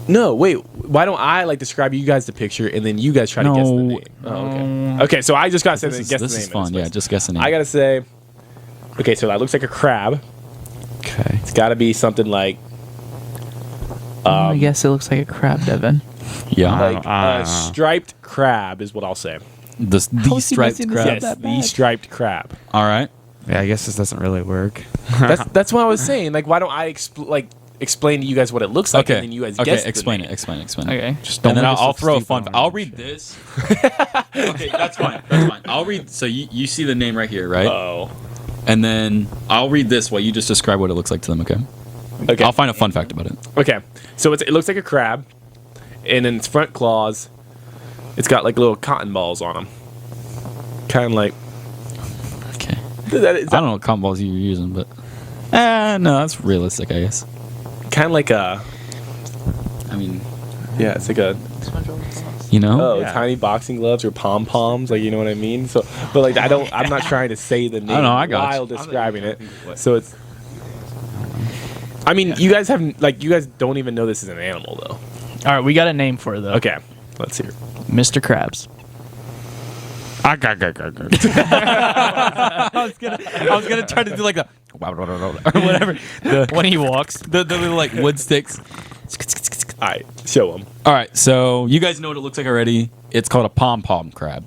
Speaker 4: no, wait. Why don't I describe you guys the picture and then you guys try to guess the
Speaker 2: No.
Speaker 4: name? Oh, okay. Okay, so I just got to say
Speaker 2: This
Speaker 4: guess
Speaker 2: is
Speaker 4: the name. in
Speaker 2: fun.
Speaker 4: this
Speaker 2: Yeah,
Speaker 4: place.
Speaker 2: just guess the name.
Speaker 4: I gotta say. Okay, so that looks like a crab.
Speaker 3: Okay.
Speaker 4: It's got to be something like
Speaker 1: I guess it looks like a crab, Devin.
Speaker 2: yeah.
Speaker 4: like a striped crab is what I'll say.
Speaker 2: The
Speaker 1: is he
Speaker 2: striped
Speaker 1: messing this
Speaker 2: crab.
Speaker 1: up?
Speaker 4: Yes,
Speaker 1: that
Speaker 4: the
Speaker 1: bad?
Speaker 4: striped crab.
Speaker 2: All right.
Speaker 3: Yeah, I guess this doesn't really work.
Speaker 4: That's what I was saying. Like, why don't I explain to you guys what it looks like,
Speaker 2: Okay.
Speaker 4: and then you guys
Speaker 2: okay.
Speaker 4: guess the
Speaker 2: Explain
Speaker 4: name.
Speaker 2: it. Explain it.
Speaker 1: Okay.
Speaker 3: Just
Speaker 2: And then
Speaker 3: make us
Speaker 2: I'll
Speaker 3: look
Speaker 2: throw a
Speaker 3: stupid
Speaker 2: fun.
Speaker 3: on
Speaker 2: I'll
Speaker 3: our
Speaker 2: read
Speaker 3: shit.
Speaker 2: this. Okay, that's fine. That's fine. I'll read. So you see the name right here, right?
Speaker 4: Oh,
Speaker 2: And then I'll read this while you just describe what it looks like to them. Okay.
Speaker 4: okay.
Speaker 2: I'll find a fun fact about it.
Speaker 4: Okay, so it looks like a crab, and in its front claws, it's got like little cotton balls on them. Kind of like.
Speaker 2: Okay.
Speaker 4: Is
Speaker 2: I don't know what cotton balls you're using, but no, that's realistic, I guess.
Speaker 4: kind of like a.
Speaker 2: I mean,
Speaker 4: Yeah, it's like a.
Speaker 2: you know.
Speaker 4: Oh,
Speaker 3: Yeah.
Speaker 4: tiny boxing gloves or pom poms, like you know what I mean. So, but like I'm not trying to say the name
Speaker 2: know, I got
Speaker 4: while
Speaker 2: you.
Speaker 4: describing it. So it's. I mean, you guys don't even know this is an animal though.
Speaker 1: All right, we got a name for it though.
Speaker 4: Okay, let's hear.
Speaker 1: Mr. Krabs.
Speaker 3: I
Speaker 2: I was gonna try to do like the or whatever.
Speaker 1: When he walks.
Speaker 2: The little like wood sticks.
Speaker 4: All right, show them.
Speaker 2: All right, so you guys know what it looks like already. It's called a pom-pom crab.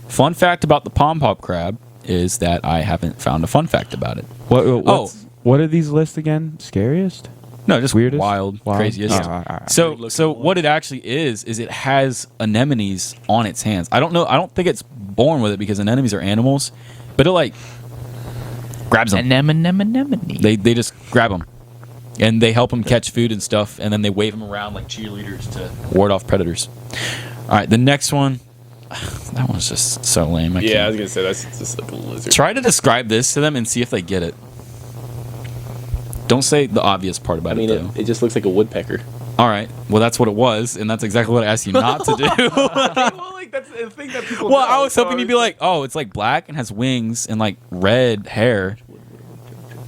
Speaker 2: Fun fact about the pom-pom crab is that I haven't found a fun fact about it.
Speaker 3: What are these lists again? Scariest?
Speaker 2: No, just
Speaker 3: Weirdest?
Speaker 2: wild, craziest.
Speaker 3: Oh, all right.
Speaker 2: So what it actually is it has anemones on its hands. I don't know. I don't think it's born with it because anemones are animals, but it like grabs them.
Speaker 1: Anemone.
Speaker 2: They just grab them, and they help them catch food and stuff, and then they wave them around like cheerleaders to ward off predators. All right, the next one. That one's just so lame. I
Speaker 4: Yeah, I
Speaker 2: can't.
Speaker 4: was gonna say that's just like a lizard.
Speaker 2: Try to describe this to them and see if they get it. Don't say the obvious part about
Speaker 4: I mean,
Speaker 2: it though.
Speaker 4: it just looks like a woodpecker.
Speaker 2: All right. Well, that's what it was, and that's exactly what I asked you not to do.
Speaker 4: well, like that's the thing that people.
Speaker 2: Well, I was hoping you'd be like, "Oh, it's like black and has wings and like red hair."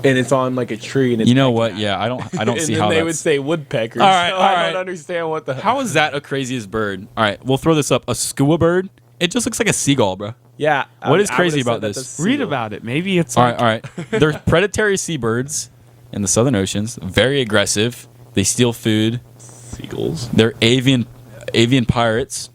Speaker 4: and it's on like a tree, and it's
Speaker 2: You know what? Yeah, I don't
Speaker 4: and
Speaker 2: see
Speaker 4: then
Speaker 2: how
Speaker 4: they
Speaker 2: that's.
Speaker 4: would say woodpecker.
Speaker 2: All right,
Speaker 4: so
Speaker 2: all
Speaker 4: I
Speaker 2: right.
Speaker 4: don't understand what the.
Speaker 2: How is that a craziest bird? All right, we'll throw this up. A skua bird. It just looks like a seagull, bro.
Speaker 4: Yeah.
Speaker 2: What is
Speaker 4: I
Speaker 2: crazy
Speaker 4: would've said
Speaker 2: about
Speaker 4: that
Speaker 2: this?
Speaker 4: the
Speaker 3: Read
Speaker 4: seagull.
Speaker 3: about it. Maybe it's
Speaker 2: All
Speaker 3: like,
Speaker 2: right, all right. They're predatory seabirds in the southern oceans. Very aggressive. They steal food.
Speaker 4: Seagulls.
Speaker 2: They're avian pirates.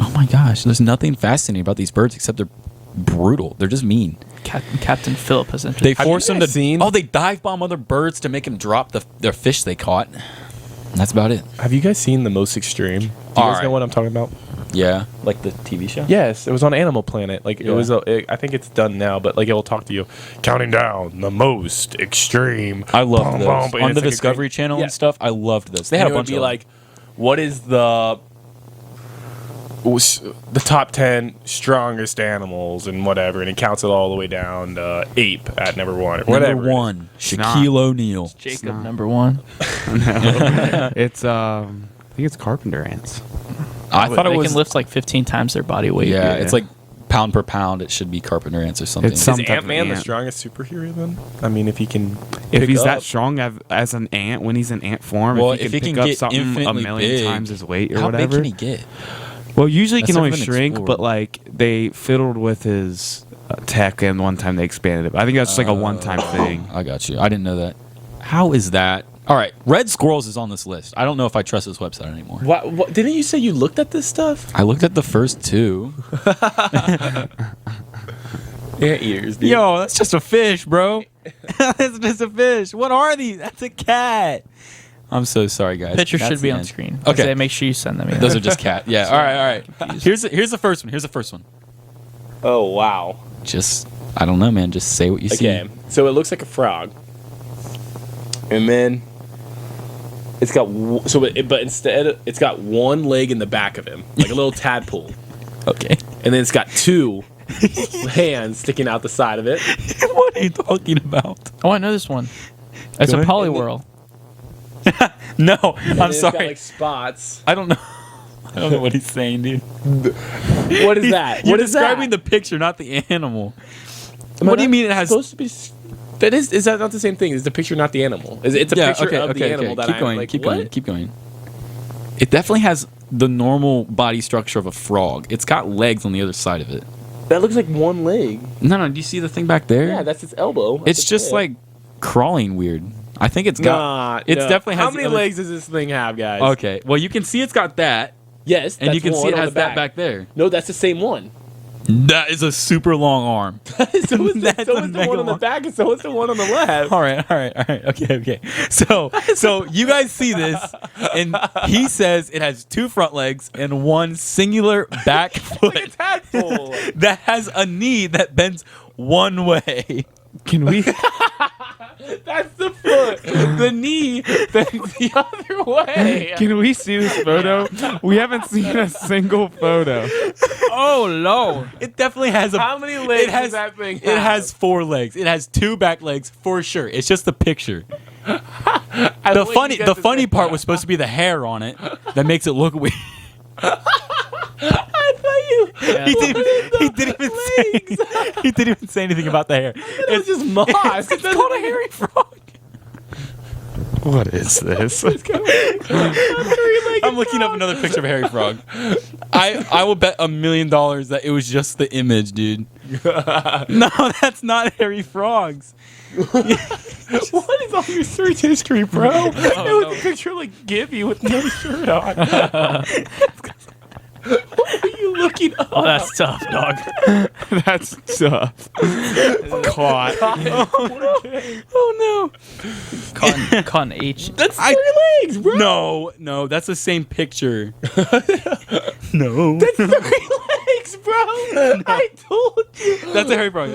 Speaker 2: Oh my gosh, there's nothing fascinating about these birds except they're brutal. They're just mean.
Speaker 1: Captain Phillip has entered.
Speaker 2: They force them to.
Speaker 4: seen?
Speaker 2: Oh, they dive bomb other birds to make them drop their fish they caught. And that's about it.
Speaker 4: Have you guys seen The Most Extreme? Do you
Speaker 2: All
Speaker 4: guys know
Speaker 2: right.
Speaker 4: what I'm talking about?
Speaker 2: Yeah, like the TV show.
Speaker 4: Yes, it was on Animal Planet. Like
Speaker 2: Yeah.
Speaker 4: it was. I think it's done now, but like it will talk to you, counting down the most extreme.
Speaker 2: I loved
Speaker 4: Boom,
Speaker 2: those
Speaker 4: boom, and
Speaker 2: on
Speaker 4: it's
Speaker 2: the
Speaker 4: like a
Speaker 2: Discovery
Speaker 4: great-
Speaker 2: Channel
Speaker 4: Yeah.
Speaker 2: and stuff. I loved this. They had
Speaker 4: And
Speaker 2: a
Speaker 4: it would
Speaker 2: bunch
Speaker 4: be
Speaker 2: of
Speaker 4: like, what is the top 10 strongest animals and whatever, and it counts it all the way down to ape at number 1 or whatever.
Speaker 2: number one,
Speaker 3: not.
Speaker 2: Shaquille O'Neal.
Speaker 1: Jacob number 1.
Speaker 3: It's I think it's carpenter ants.
Speaker 2: I thought
Speaker 1: They
Speaker 2: it was.
Speaker 1: can lift like 15 times their body weight.
Speaker 2: Yeah,
Speaker 3: Yeah.
Speaker 2: it's like pound per pound. It should be carpenter ants or something.
Speaker 3: It's
Speaker 4: Is
Speaker 3: some type of
Speaker 4: Ant-Man the
Speaker 3: ant.
Speaker 4: strongest superhero then? I mean, if he can.
Speaker 3: If
Speaker 4: pick
Speaker 3: he's
Speaker 4: up-
Speaker 3: that strong as an ant when he's in ant form,
Speaker 2: Well,
Speaker 3: if he can pick up
Speaker 2: get
Speaker 3: something a
Speaker 2: infinitely
Speaker 3: million
Speaker 2: big,
Speaker 3: times his weight or
Speaker 2: how
Speaker 3: whatever.
Speaker 2: big can he get?
Speaker 3: Well, usually he
Speaker 2: That's
Speaker 3: can only
Speaker 2: never been
Speaker 3: shrink,
Speaker 2: explored.
Speaker 3: but like they fiddled with his tech, and one time they expanded it. I think that's just like a one-time thing.
Speaker 2: I got you. I didn't know that. How is that? All right, red squirrels is on this list. I don't know if I trust this website anymore.
Speaker 4: What? Didn't you say you looked at this stuff?
Speaker 2: I looked at the first two.
Speaker 4: Ant ears, dude.
Speaker 2: Yo, that's just a fish, bro. That's just a fish. What are these? That's a cat. I'm so sorry, guys.
Speaker 1: Pictures
Speaker 2: That's
Speaker 1: should be
Speaker 2: the
Speaker 1: on
Speaker 2: end.
Speaker 1: screen.
Speaker 2: Okay.
Speaker 1: So make sure you send them in.
Speaker 2: Those are just cat. Yeah. All right. Here's the first one. Here's the first one.
Speaker 4: Oh wow.
Speaker 2: Just I don't know, man. Just say what you see.
Speaker 4: Okay, so it looks like a frog, and then it's got but instead it's got one leg in the back of him, like a little tadpole,
Speaker 2: Okay.
Speaker 4: and then it's got two hands sticking out the side of it.
Speaker 2: What are you talking about?
Speaker 1: Oh, I know this one. It's
Speaker 2: Go
Speaker 1: a
Speaker 2: ahead.
Speaker 1: polywhirl.
Speaker 2: No,
Speaker 4: And then
Speaker 2: I'm
Speaker 4: it's got,
Speaker 2: sorry.
Speaker 4: like spots.
Speaker 2: I don't know. I don't know what he's saying, dude.
Speaker 4: What is that?
Speaker 2: You're
Speaker 4: What is
Speaker 2: describing
Speaker 4: that?
Speaker 2: the picture, not the animal.
Speaker 4: Am I
Speaker 2: What do you
Speaker 4: not
Speaker 2: mean it has?
Speaker 4: supposed to be? That is that not the same thing? Is the picture not the animal? It's a picture of the animal that
Speaker 2: keep
Speaker 4: I'm
Speaker 2: going,
Speaker 4: like,
Speaker 2: keep
Speaker 4: what?
Speaker 2: going, keep going. It definitely has the normal body structure of a frog. It's got legs on the other side of it.
Speaker 4: That looks like one leg.
Speaker 2: No, do you see the thing back there?
Speaker 4: Yeah, that's its elbow. That's
Speaker 2: It's
Speaker 4: its
Speaker 2: just
Speaker 4: head.
Speaker 2: like crawling weird. I think it's got.
Speaker 4: Nah,
Speaker 2: It's
Speaker 4: no.
Speaker 2: definitely has
Speaker 4: How
Speaker 2: the
Speaker 4: many
Speaker 2: other-
Speaker 4: legs does this thing have, guys?
Speaker 2: Okay, well you can see it's got that,
Speaker 4: Yes,
Speaker 2: and you
Speaker 4: that's
Speaker 2: can see
Speaker 4: one
Speaker 2: it
Speaker 4: on
Speaker 2: has
Speaker 4: the
Speaker 2: that back there.
Speaker 4: No, that's the same one.
Speaker 2: That is a super long arm.
Speaker 4: so is
Speaker 2: That's
Speaker 4: the
Speaker 2: a
Speaker 4: one
Speaker 2: mega
Speaker 4: on the
Speaker 2: long-
Speaker 4: back, and so is the one on the left.
Speaker 2: All right. Okay. So you guys see this, and he says it has two front legs and one singular back foot
Speaker 4: Like a tadpole.
Speaker 2: that has a knee that bends one way.
Speaker 3: Can we?
Speaker 4: That's the foot. The knee bends the other way.
Speaker 3: Can we see this photo? We haven't seen a single photo.
Speaker 1: Oh, no.
Speaker 2: It definitely has a.
Speaker 4: How many legs
Speaker 2: It has
Speaker 4: does that thing
Speaker 2: It
Speaker 4: have?
Speaker 2: has 4 legs. It has 2 back legs for sure. It's just the picture. The funny part was supposed to be the hair on it that makes it look weird.
Speaker 4: I thought you.
Speaker 1: Yeah.
Speaker 2: He didn't even say anything about the hair.
Speaker 4: It's just moss.
Speaker 2: It's called a hairy frog.
Speaker 3: What is this?
Speaker 2: I'm looking up another picture of a hairy frog. I will bet $1 million that it was just the image, dude. No, that's not hairy frogs.
Speaker 4: What is on your search history, bro? It was a picture of like Gibby with no shirt on. What are you looking up?
Speaker 1: Oh, that's tough, dog.
Speaker 3: That's tough. Caught.
Speaker 2: Oh no.
Speaker 1: Caught an H.
Speaker 4: That's 3 legs, bro.
Speaker 2: No, that's the same picture. No.
Speaker 4: That's 3 legs, bro. I told you.
Speaker 2: That's a hairy frog.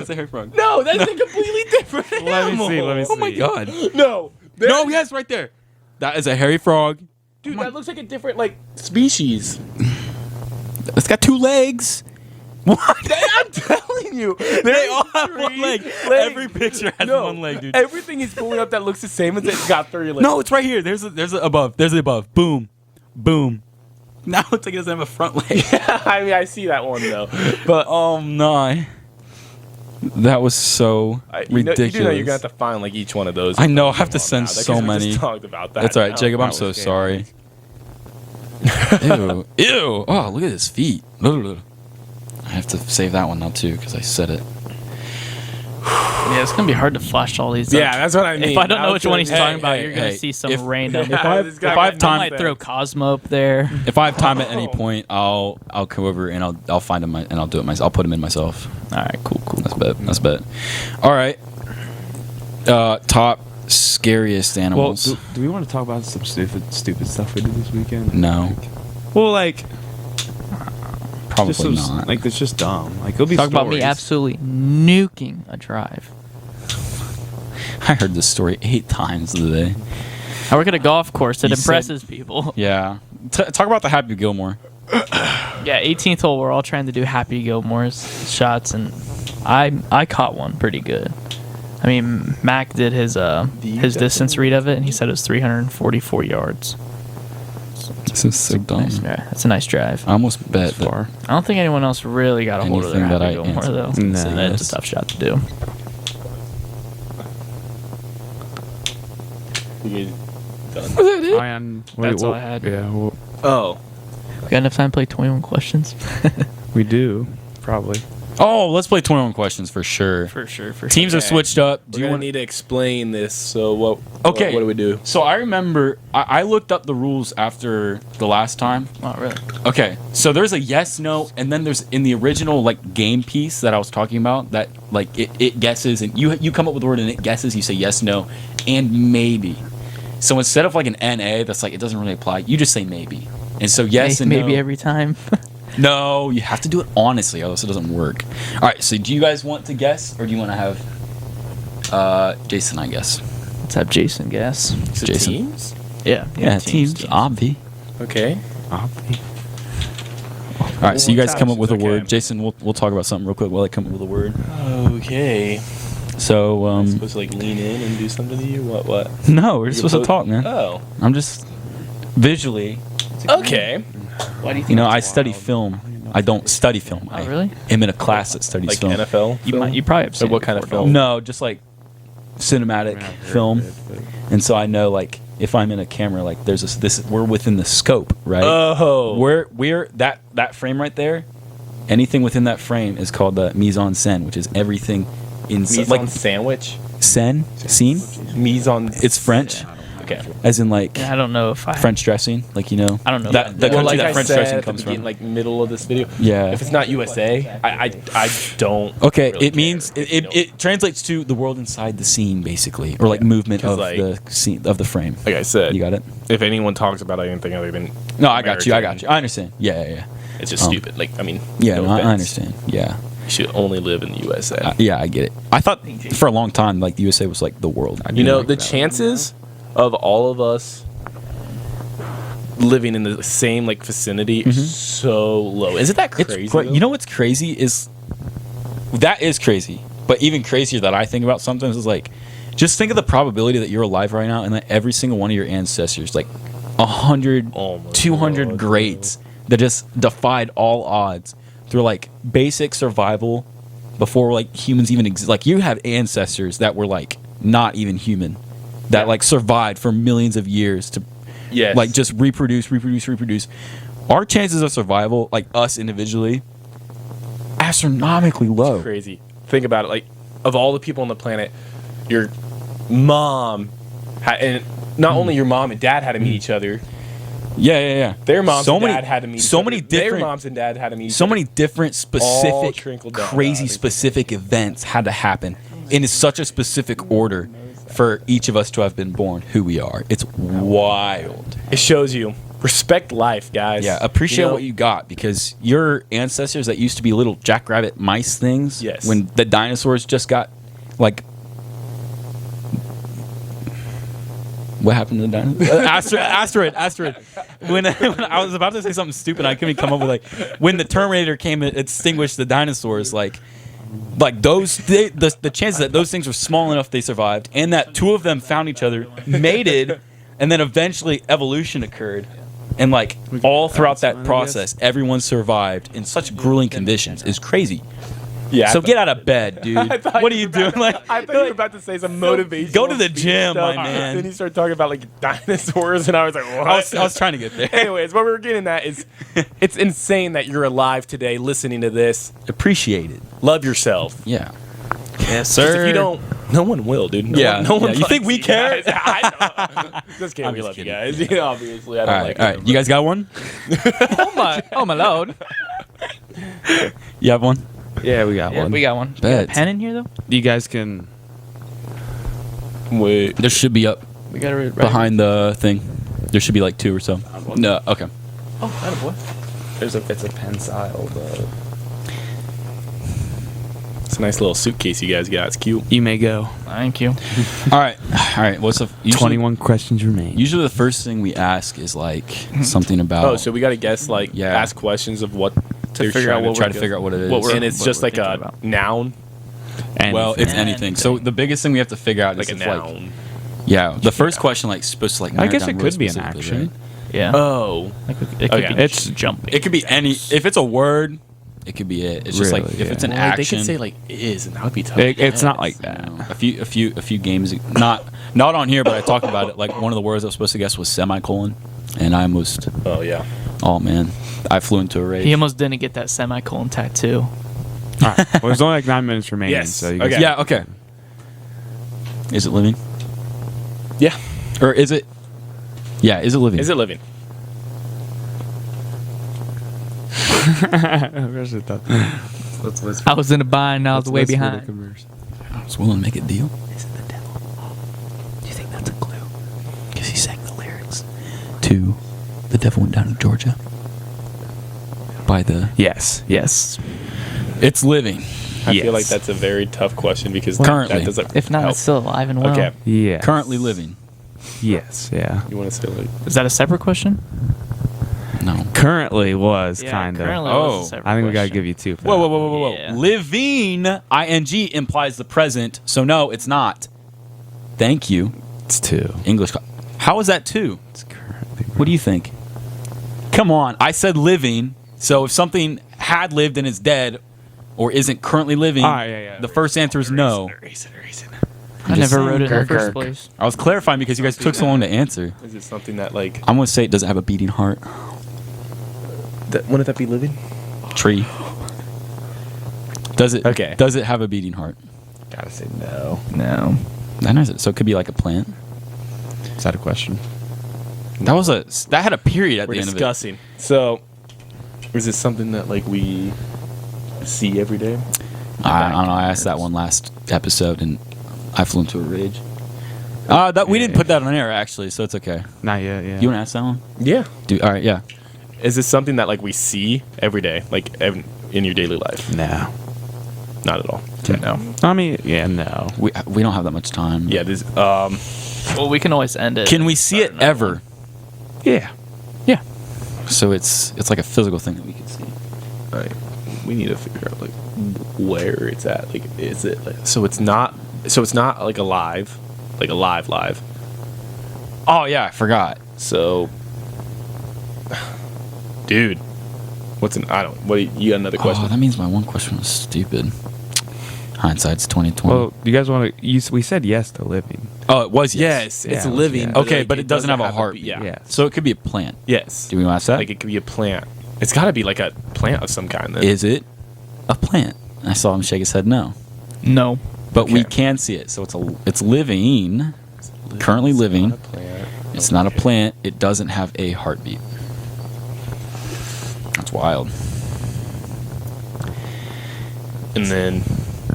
Speaker 4: No, that's a completely different animal.
Speaker 3: Let me see.
Speaker 2: Oh my god.
Speaker 4: No.
Speaker 2: No, yes, right there. That is a hairy frog.
Speaker 4: Dude, that looks like a different like species.
Speaker 2: It's got 2 legs. What?
Speaker 4: I'm telling you,
Speaker 2: They all have 1 leg. Every picture has 1 leg, dude.
Speaker 4: Everything is pulling up that looks the same as it's got 3 legs.
Speaker 2: No, it's right here. There's a above. There's the above. Boom. Now it looks like it doesn't have a front leg.
Speaker 4: I mean I see that one though, but
Speaker 2: Oh no. That was so ridiculous.
Speaker 4: You do know you're gonna have to find like each one of those.
Speaker 2: I know. I have to
Speaker 4: Come on
Speaker 2: send
Speaker 4: now,
Speaker 2: so
Speaker 4: because we
Speaker 2: many.
Speaker 4: just talked about that.
Speaker 2: That's all right,
Speaker 4: now.
Speaker 2: Jacob. I'm
Speaker 3: That
Speaker 2: so
Speaker 3: was
Speaker 2: sorry. Ew. Oh, look at his feet. I have to save that one now too because I said it.
Speaker 4: Yeah,
Speaker 1: Yeah, it's gonna be hard to flash all these.
Speaker 4: Yeah,
Speaker 1: up.
Speaker 4: that's what I mean.
Speaker 1: If I don't know which one he's
Speaker 2: Hey,
Speaker 1: talking about,
Speaker 2: hey,
Speaker 1: you're gonna
Speaker 2: hey,
Speaker 1: see some
Speaker 2: if-
Speaker 1: random.
Speaker 4: Yeah,
Speaker 2: I
Speaker 4: this guy
Speaker 2: if I have
Speaker 4: got
Speaker 2: time-
Speaker 1: I might throw Cosmo up there.
Speaker 2: If I have time at any point, I'll come over and I'll find him and I'll do it myself. I'll put him in myself.
Speaker 1: All right, cool.
Speaker 2: That's bet. All right. Top scariest
Speaker 3: Well,
Speaker 2: animals.
Speaker 3: do we want to talk about some stupid stuff we did this weekend?
Speaker 2: No,
Speaker 3: Well, like
Speaker 2: probably
Speaker 3: just some,
Speaker 2: not.
Speaker 3: like it's just dumb. Like it'll be
Speaker 1: Talk about me
Speaker 3: stories.
Speaker 1: absolutely nuking a drive.
Speaker 2: I heard this story 8 times today.
Speaker 1: I work at a golf course that
Speaker 2: You said-
Speaker 1: impresses people.
Speaker 2: Yeah. Talk about the Happy Gilmore.
Speaker 1: Yeah, 18th hole. We're all trying to do Happy Gilmore's shots, and I caught one pretty good. I mean, Mac did his distance read of it, and he said it was 344 yards.
Speaker 2: This is so dumb.
Speaker 1: Nice drive. That's a nice drive.
Speaker 2: I almost bet that.
Speaker 3: Far.
Speaker 1: I don't think anyone else really got a hold of their
Speaker 2: Anything that
Speaker 1: Happy
Speaker 2: I
Speaker 1: Gilmore
Speaker 2: answered.
Speaker 1: though.
Speaker 3: No.
Speaker 1: So that's a tough shot to do.
Speaker 4: You done?
Speaker 3: Ian,
Speaker 1: That's all I had.
Speaker 3: Yeah, well,
Speaker 4: Oh.
Speaker 1: We got enough time to play 21 questions.
Speaker 3: we do probably.
Speaker 2: Oh, let's play 21 questions for sure.
Speaker 1: For sure.
Speaker 2: Teams are
Speaker 4: Okay.
Speaker 2: switched up.
Speaker 4: Do you need to explain this? So what?
Speaker 2: Okay.
Speaker 4: What do we do?
Speaker 2: So I remember I looked up the rules after the last time.
Speaker 1: Oh, really?
Speaker 2: Okay, so there's a yes, no, and then there's in the original like game piece that I was talking about that like it guesses and you come up with a word and it guesses. You say yes, no, and maybe. So instead of like an NA that's like it doesn't really apply, you just say maybe. And so yes and
Speaker 1: Maybe
Speaker 2: no.
Speaker 1: every time.
Speaker 2: No, you have to do it honestly, or else it doesn't work. All right, so do you guys want to guess, or do you want to have Jason? I guess.
Speaker 1: Let's have Jason guess.
Speaker 4: So
Speaker 2: Jason.
Speaker 4: teams?
Speaker 1: Yeah.
Speaker 2: Obvi.
Speaker 4: Okay.
Speaker 2: All right, so you guys come up with a
Speaker 4: Okay.
Speaker 2: word. Jason, we'll talk about something real quick while I come up with a word.
Speaker 4: Okay.
Speaker 2: So
Speaker 4: I'm supposed to like lean in and do something to you? What?
Speaker 2: no, we're supposed to talk, man.
Speaker 4: Oh.
Speaker 2: I'm just visually.
Speaker 4: Okay.
Speaker 1: Why do you think?
Speaker 2: You know, I study film. I don't study film.
Speaker 1: Oh, really?
Speaker 2: I am in a class that studies
Speaker 4: Like
Speaker 2: film.
Speaker 4: NFL?
Speaker 1: You probably have
Speaker 4: So
Speaker 1: seen
Speaker 4: what
Speaker 1: it
Speaker 4: kind of
Speaker 1: before,
Speaker 4: film?
Speaker 2: No, just like cinematic film. And so I know, like, if I'm in a camera, like, there's this we're within the scope, right?
Speaker 4: Oh.
Speaker 2: We're that frame right there. Anything within that frame is called the mise en scène, which is everything inside.
Speaker 4: Mise en sandwich?
Speaker 2: Scene.
Speaker 4: Mise en.
Speaker 2: It's French,
Speaker 4: Okay.
Speaker 2: as in like
Speaker 1: Yeah, I don't know if I
Speaker 2: French dressing, like you know.
Speaker 1: I don't know
Speaker 2: that
Speaker 1: that.
Speaker 2: the
Speaker 1: Well,
Speaker 2: country
Speaker 4: like
Speaker 2: that
Speaker 4: I
Speaker 2: French
Speaker 4: said
Speaker 2: dressing
Speaker 4: at the
Speaker 2: comes
Speaker 4: beginning,
Speaker 2: from.
Speaker 4: like middle of this video.
Speaker 2: Yeah.
Speaker 4: If it's not USA, I don't.
Speaker 2: Okay,
Speaker 4: really
Speaker 2: it means
Speaker 4: care.
Speaker 2: it translates to the world inside the scene, basically, or like movement
Speaker 4: 'Cause,
Speaker 2: of
Speaker 4: like-
Speaker 2: the scene of the frame.
Speaker 4: Like I said,
Speaker 2: You got it?
Speaker 4: if anyone talks about anything other than
Speaker 2: No, I got you.
Speaker 4: American,
Speaker 2: I understand. Yeah.
Speaker 4: It's just
Speaker 2: Um,
Speaker 4: stupid. Like I mean,
Speaker 2: Yeah,
Speaker 4: no
Speaker 2: no, I
Speaker 4: offense.
Speaker 2: understand. Yeah.
Speaker 4: You should only live in the USA.
Speaker 2: Yeah, I get it. I thought for a long time, like the USA was like the world.
Speaker 4: You know, the chances of all of us living in the same like vicinity is so low. Isn't that crazy?
Speaker 2: It's, you
Speaker 4: though?
Speaker 2: know what's crazy is that is crazy. But even crazier that I think about sometimes is like, just think of the probability that you're alive right now and that every single one of your ancestors, like 100,
Speaker 4: Oh my
Speaker 2: 200
Speaker 4: God,
Speaker 2: greats that just defied all odds through like basic survival before like humans even exist. Like you have ancestors that were like not even human that like survived for millions of years to
Speaker 4: Yes.
Speaker 2: like just reproduce. Our chances of survival, like us individually, astronomically low.
Speaker 4: crazy. Think about it. Like, of all the people on the planet, your mom and not only your mom and dad had to meet each other.
Speaker 2: Yeah.
Speaker 4: Their moms
Speaker 2: So
Speaker 4: and
Speaker 2: many-
Speaker 4: dad had to meet.
Speaker 2: so
Speaker 4: each
Speaker 2: many
Speaker 4: other. Their
Speaker 2: different-
Speaker 4: moms and dad had to meet.
Speaker 2: So
Speaker 4: each other.
Speaker 2: many different specific,
Speaker 4: trickled down.
Speaker 2: crazy
Speaker 4: Yeah,
Speaker 2: specific events had to happen in such a specific order for each of us to have been born who we are. It's wild.
Speaker 4: It shows you respect life, guys.
Speaker 2: Yeah, appreciate
Speaker 4: You know,
Speaker 2: what you got because your ancestors that used to be little jackrabbit mice things,
Speaker 4: Yes.
Speaker 2: when the dinosaurs just got like what happened to the dinosaurs? Asteroid. When I was about to say something stupid, I couldn't come up with like when the Terminator came and extinguished the dinosaurs, like those the chances that those things were small enough they survived and that two of them found each other, mated, and then eventually evolution occurred. And like all throughout that process, everyone survived in such grueling conditions. Is crazy.
Speaker 4: Yeah.
Speaker 2: So get out of bed, dude. What are you doing? Like,
Speaker 4: I thought you were about to say some motivation.
Speaker 2: go to the gym, my man.
Speaker 4: Then you started talking about like dinosaurs, and I was like, what?
Speaker 2: I was trying to get there.
Speaker 4: Anyways, what we were getting at is, it's insane that you're alive today, listening to this.
Speaker 2: Appreciate it.
Speaker 4: Love yourself.
Speaker 2: Yeah.
Speaker 1: Yes,
Speaker 4: 'Cause if you don't, no one will, dude. No one
Speaker 2: You think we
Speaker 4: likes
Speaker 2: care?
Speaker 4: you guys. I know. Just kidding.
Speaker 2: I'm
Speaker 4: We
Speaker 2: just
Speaker 4: love
Speaker 2: kidding.
Speaker 4: you guys. Yeah, obviously, I don't
Speaker 2: All
Speaker 4: like
Speaker 2: right. You guys got one?
Speaker 1: oh my lord.
Speaker 2: You have one?
Speaker 3: Yeah, we got
Speaker 1: Yeah,
Speaker 3: one.
Speaker 1: we got one. You got
Speaker 2: Bet.
Speaker 1: a pen in here though?
Speaker 3: You guys can.
Speaker 4: Wait.
Speaker 2: There should be up
Speaker 1: We got it
Speaker 2: behind the thing. There should be like 2 or so. No, okay.
Speaker 1: Oh, attaboy.
Speaker 3: It's a pen style, but
Speaker 4: It's a nice little suitcase you guys got. It's cute.
Speaker 3: you may go.
Speaker 1: Thank you.
Speaker 2: All right. What's the usually,
Speaker 3: 21 questions remain.
Speaker 2: Usually the first thing we ask is like something about.
Speaker 4: Oh, so we got to guess, like,
Speaker 2: Yeah.
Speaker 4: ask questions of what they're
Speaker 1: figure out
Speaker 4: trying
Speaker 1: what
Speaker 2: try
Speaker 1: we're
Speaker 2: to figure out what it is.
Speaker 1: what we're-
Speaker 4: and it's
Speaker 1: what
Speaker 4: just
Speaker 1: we're
Speaker 4: like
Speaker 1: thinking
Speaker 4: a
Speaker 1: about.
Speaker 4: noun,
Speaker 2: well, it's
Speaker 1: Anything.
Speaker 2: anything. So the biggest thing we have to figure out
Speaker 4: like
Speaker 2: is
Speaker 4: a
Speaker 2: if,
Speaker 4: noun.
Speaker 2: like, yeah, the first question like supposed to like.
Speaker 3: I
Speaker 2: narrow
Speaker 3: guess
Speaker 2: down
Speaker 3: it
Speaker 2: really
Speaker 3: could be an
Speaker 2: specifically,
Speaker 3: action.
Speaker 2: right?
Speaker 1: Yeah.
Speaker 4: Oh,
Speaker 1: Like it could
Speaker 4: Okay.
Speaker 1: be
Speaker 3: It's-
Speaker 1: jumping.
Speaker 2: It could be any. If it's a word, it could be it. It's just like
Speaker 3: Really,
Speaker 2: if
Speaker 3: yeah.
Speaker 2: it's an
Speaker 4: well,
Speaker 2: action.
Speaker 4: they could say like is, and that would be tough.
Speaker 3: It's not
Speaker 4: Yes.
Speaker 3: like
Speaker 2: you
Speaker 3: that.
Speaker 2: know, a few games. Not on here, but I talked about it. Like one of the words I was supposed to guess was semicolon, and I almost.
Speaker 4: Oh yeah.
Speaker 2: Oh man, I flew into a rage.
Speaker 1: He almost didn't get that semicolon tattoo.
Speaker 3: All right. Well, there's only like 9 minutes remaining.
Speaker 4: Yes.
Speaker 3: So you
Speaker 4: Okay.
Speaker 3: guys-
Speaker 2: Yeah. Okay. Is it living?
Speaker 4: Yeah.
Speaker 2: Or is it? Yeah. Is it living?
Speaker 4: Is it living?
Speaker 3: Where's it though?
Speaker 1: I was in a bind. I was way behind.
Speaker 2: I was willing to make a deal.
Speaker 1: Is it the devil? Do you think that's a clue? Because he sang the lyrics.
Speaker 2: To the devil went down to Georgia. By the.
Speaker 3: Yes. Yes.
Speaker 2: It's living.
Speaker 4: I
Speaker 3: Yes.
Speaker 4: feel like that's a very tough question because
Speaker 2: Currently.
Speaker 4: that doesn't.
Speaker 1: If not,
Speaker 4: help.
Speaker 1: it's still alive and well.
Speaker 4: Okay.
Speaker 3: Yeah.
Speaker 2: Currently living.
Speaker 3: Yes. Yeah.
Speaker 4: You want to say like?
Speaker 1: Is that a separate question?
Speaker 2: No.
Speaker 3: Currently was kind of.
Speaker 1: currently
Speaker 2: Oh.
Speaker 1: was a separate
Speaker 3: I think we gotta
Speaker 1: question.
Speaker 3: give you 2. For
Speaker 2: Whoa,
Speaker 3: that.
Speaker 2: whoa, whoa, whoa, whoa, whoa.
Speaker 1: Yeah.
Speaker 2: Living, ing, implies the present. So no, it's not. Thank you.
Speaker 3: It's 2.
Speaker 2: English. How is that 2?
Speaker 3: It's currently.
Speaker 2: What do you think? Come on. I said living. So if something had lived and is dead or isn't currently living,
Speaker 3: Yeah.
Speaker 2: the first answer is no.
Speaker 3: Erase it.
Speaker 1: I never wrote it in the
Speaker 3: Kirk,
Speaker 1: first
Speaker 3: Kirk.
Speaker 1: place.
Speaker 2: I was clarifying because you guys took so long to answer.
Speaker 4: Is it something that like?
Speaker 2: I'm going to say it doesn't have a beating heart.
Speaker 4: Wouldn't that be living?
Speaker 2: Tree. Does it?
Speaker 4: Okay.
Speaker 2: Does it have a beating heart?
Speaker 3: Gotta say no.
Speaker 1: No.
Speaker 2: That knows it. So it could be like a plant.
Speaker 3: Is that a question?
Speaker 2: That had a period at
Speaker 4: We're
Speaker 2: the end of it.
Speaker 4: discussing. So, is this something that like we see every day?
Speaker 2: I don't know. I asked that one last episode and I flew into a rage. We didn't put that on air actually, so it's okay.
Speaker 3: Not yet. Yeah.
Speaker 2: You want to ask that one?
Speaker 4: Yeah.
Speaker 2: All right, yeah.
Speaker 4: Is this something that like we see every day, like in your daily life?
Speaker 3: No.
Speaker 4: Not at all.
Speaker 1: No.
Speaker 3: I mean, yeah, no.
Speaker 2: We don't have that much time.
Speaker 4: Yeah. This.
Speaker 1: Well, we can always end it.
Speaker 2: Can we see it ever?
Speaker 3: Yeah.
Speaker 1: Yeah.
Speaker 2: So it's like a physical thing that we can see.
Speaker 4: Alright, we need to figure out like where it's at. Like, is it like, so? It's not. So it's not like alive, like alive.
Speaker 2: Oh yeah, I forgot.
Speaker 4: So, dude, What? You got another question?
Speaker 2: Oh, that means my one question was stupid. Hindsight's 20/20.
Speaker 3: Well, you guys want to? We said yes to living.
Speaker 2: Oh, it was
Speaker 4: yes,
Speaker 3: Yeah,
Speaker 4: it's
Speaker 3: it was
Speaker 4: living.
Speaker 3: yes.
Speaker 2: Okay,
Speaker 4: like,
Speaker 2: but it doesn't have a
Speaker 4: a
Speaker 2: heartbeat.
Speaker 4: Yeah.
Speaker 3: Yes.
Speaker 2: So it could be a plant.
Speaker 4: Yes.
Speaker 2: Do we want to ask that?
Speaker 4: Like it could be a plant. It's got to be like a plant of some kind. Then.
Speaker 2: Is it a plant? I saw him shake his head no.
Speaker 1: No.
Speaker 2: But we
Speaker 4: Okay.
Speaker 2: can see it. So it's living. Currently living.
Speaker 4: Not a plant.
Speaker 2: It's not a plant. It doesn't have a heartbeat. That's wild.
Speaker 4: And then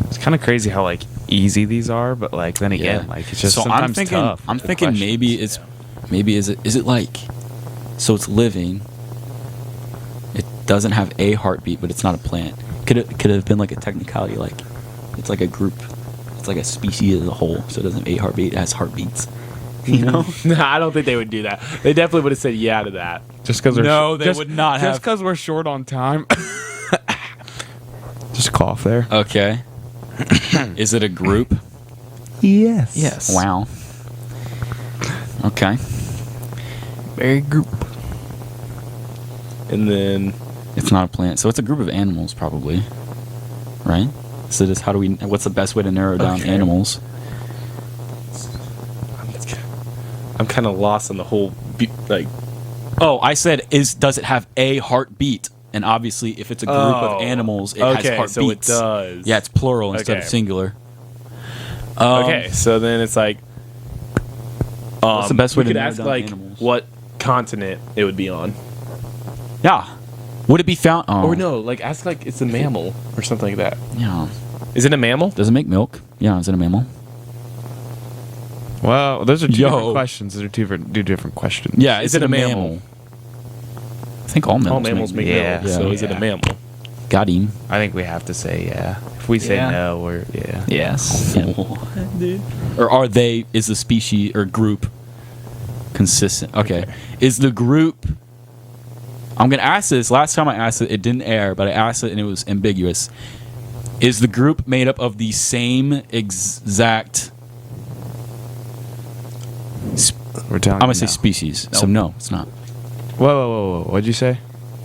Speaker 3: It's kind of crazy how like easy these are, but like then again,
Speaker 2: Yeah.
Speaker 3: like it's just
Speaker 2: So
Speaker 3: sometimes
Speaker 2: I'm thinking.
Speaker 3: tough.
Speaker 2: I'm
Speaker 3: with the
Speaker 2: thinking
Speaker 3: questions.
Speaker 2: maybe is it like, so it's living. It doesn't have a heartbeat, but it's not a plant. Could it have been like a technicality, like it's like a group, it's like a species as a whole. So it doesn't have a heartbeat. It has heartbeats. You know.
Speaker 4: I don't think they would do that. They definitely would have said yeah to that.
Speaker 3: just because
Speaker 2: No, they would not have.
Speaker 3: Just because we're short on time. Just cough there.
Speaker 2: Okay. Is it a group?
Speaker 3: Yes.
Speaker 1: Yes.
Speaker 2: Wow. Okay.
Speaker 1: Very group.
Speaker 4: And then
Speaker 2: It's not a plant, so it's a group of animals, probably. Right? So just how do we? What's the best way to narrow down
Speaker 4: Okay.
Speaker 2: animals?
Speaker 4: I'm kind of lost on the whole like.
Speaker 2: Oh, I said does it have a heartbeat? And obviously, if it's a group
Speaker 4: Oh,
Speaker 2: of animals, it
Speaker 4: okay,
Speaker 2: has heartbeats.
Speaker 4: so it does.
Speaker 2: Yeah, it's plural instead of
Speaker 4: Okay.
Speaker 2: singular.
Speaker 4: Okay, so then it's like,
Speaker 2: what's the best way
Speaker 4: we
Speaker 2: to
Speaker 4: could
Speaker 2: narrow
Speaker 4: ask
Speaker 2: down
Speaker 4: like
Speaker 2: animals?
Speaker 4: what continent it would be on,
Speaker 2: Yeah. Would it be found? Oh.
Speaker 4: or no, like ask like it's a mammal or something like that.
Speaker 2: Yeah.
Speaker 4: Is it a mammal?
Speaker 2: Does it make milk? Yeah. Is it a mammal?
Speaker 3: Well, those are two
Speaker 2: Yo.
Speaker 3: different questions. Those are two different questions.
Speaker 2: Yeah.
Speaker 4: Is it a mammal?
Speaker 2: I think all mammals.
Speaker 4: All mammals make
Speaker 3: Yeah.
Speaker 4: milk, so
Speaker 2: Yeah.
Speaker 4: is it a mammal?
Speaker 2: Got him.
Speaker 3: I think we have to say yeah. If we say
Speaker 1: Yeah.
Speaker 3: no, we're yeah.
Speaker 1: Yes.
Speaker 2: Or are they? Is the species or group consistent? Okay. Is the group? I'm gonna ask this. Last time I asked it, it didn't air, but I asked it and it was ambiguous. Is the group made up of the same exact?
Speaker 3: We're telling.
Speaker 2: I'm gonna
Speaker 3: you
Speaker 2: say
Speaker 3: no.
Speaker 2: species. So no, it's not.
Speaker 3: Whoa! What'd you say?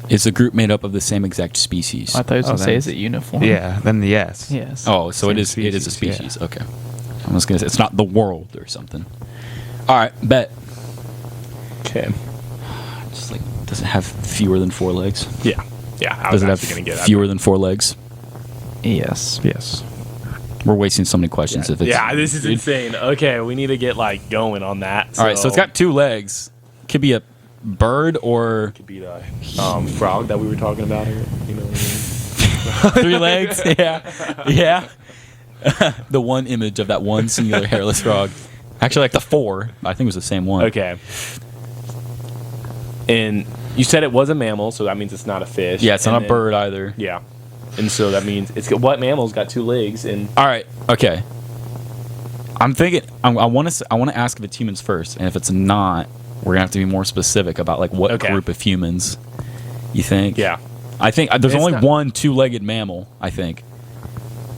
Speaker 2: Is the group made up of the same exact species?
Speaker 1: I thought he was gonna
Speaker 3: Oh,
Speaker 1: say,
Speaker 3: then-
Speaker 1: is it uniform?
Speaker 3: Yeah. Then the yes.
Speaker 1: Yes.
Speaker 2: Oh, so
Speaker 3: Same
Speaker 2: it is. It is a
Speaker 3: species,
Speaker 2: species. Okay. I was gonna say it's not the world or something. All right, bet.
Speaker 4: Okay.
Speaker 2: Just like, does it have fewer than 4 legs?
Speaker 4: Yeah. Yeah. I
Speaker 2: Does
Speaker 4: was
Speaker 2: it have
Speaker 4: actually gonna get that.
Speaker 2: fewer than 4 legs?
Speaker 1: Yes.
Speaker 3: Yes.
Speaker 2: We're wasting so many questions if it's.
Speaker 4: Yeah, this is insane. Okay, we need to get like going on that.
Speaker 2: All right, so it's got 2 legs. Could be a bird or
Speaker 4: could be the frog that we were talking about here. You know what
Speaker 2: 3 legs. Yeah, yeah. The one image of that one singular hairless frog. Actually, like the 4. I think it was the same one.
Speaker 4: I mean? Okay. And you said it was a mammal, so that means it's not a fish.
Speaker 2: Yeah, it's
Speaker 4: And
Speaker 2: not a
Speaker 4: then-
Speaker 2: bird either.
Speaker 4: Yeah. And so that means it's what mammal's got 2 legs and
Speaker 2: All right. Okay. I'm thinking. I want to ask if it's humans first, and if it's not, we're gonna have to be more specific about like what
Speaker 4: Okay.
Speaker 2: group of humans you think.
Speaker 4: yeah.
Speaker 2: I think there's
Speaker 4: It's
Speaker 2: only
Speaker 4: not-
Speaker 2: one 2-legged mammal. I think.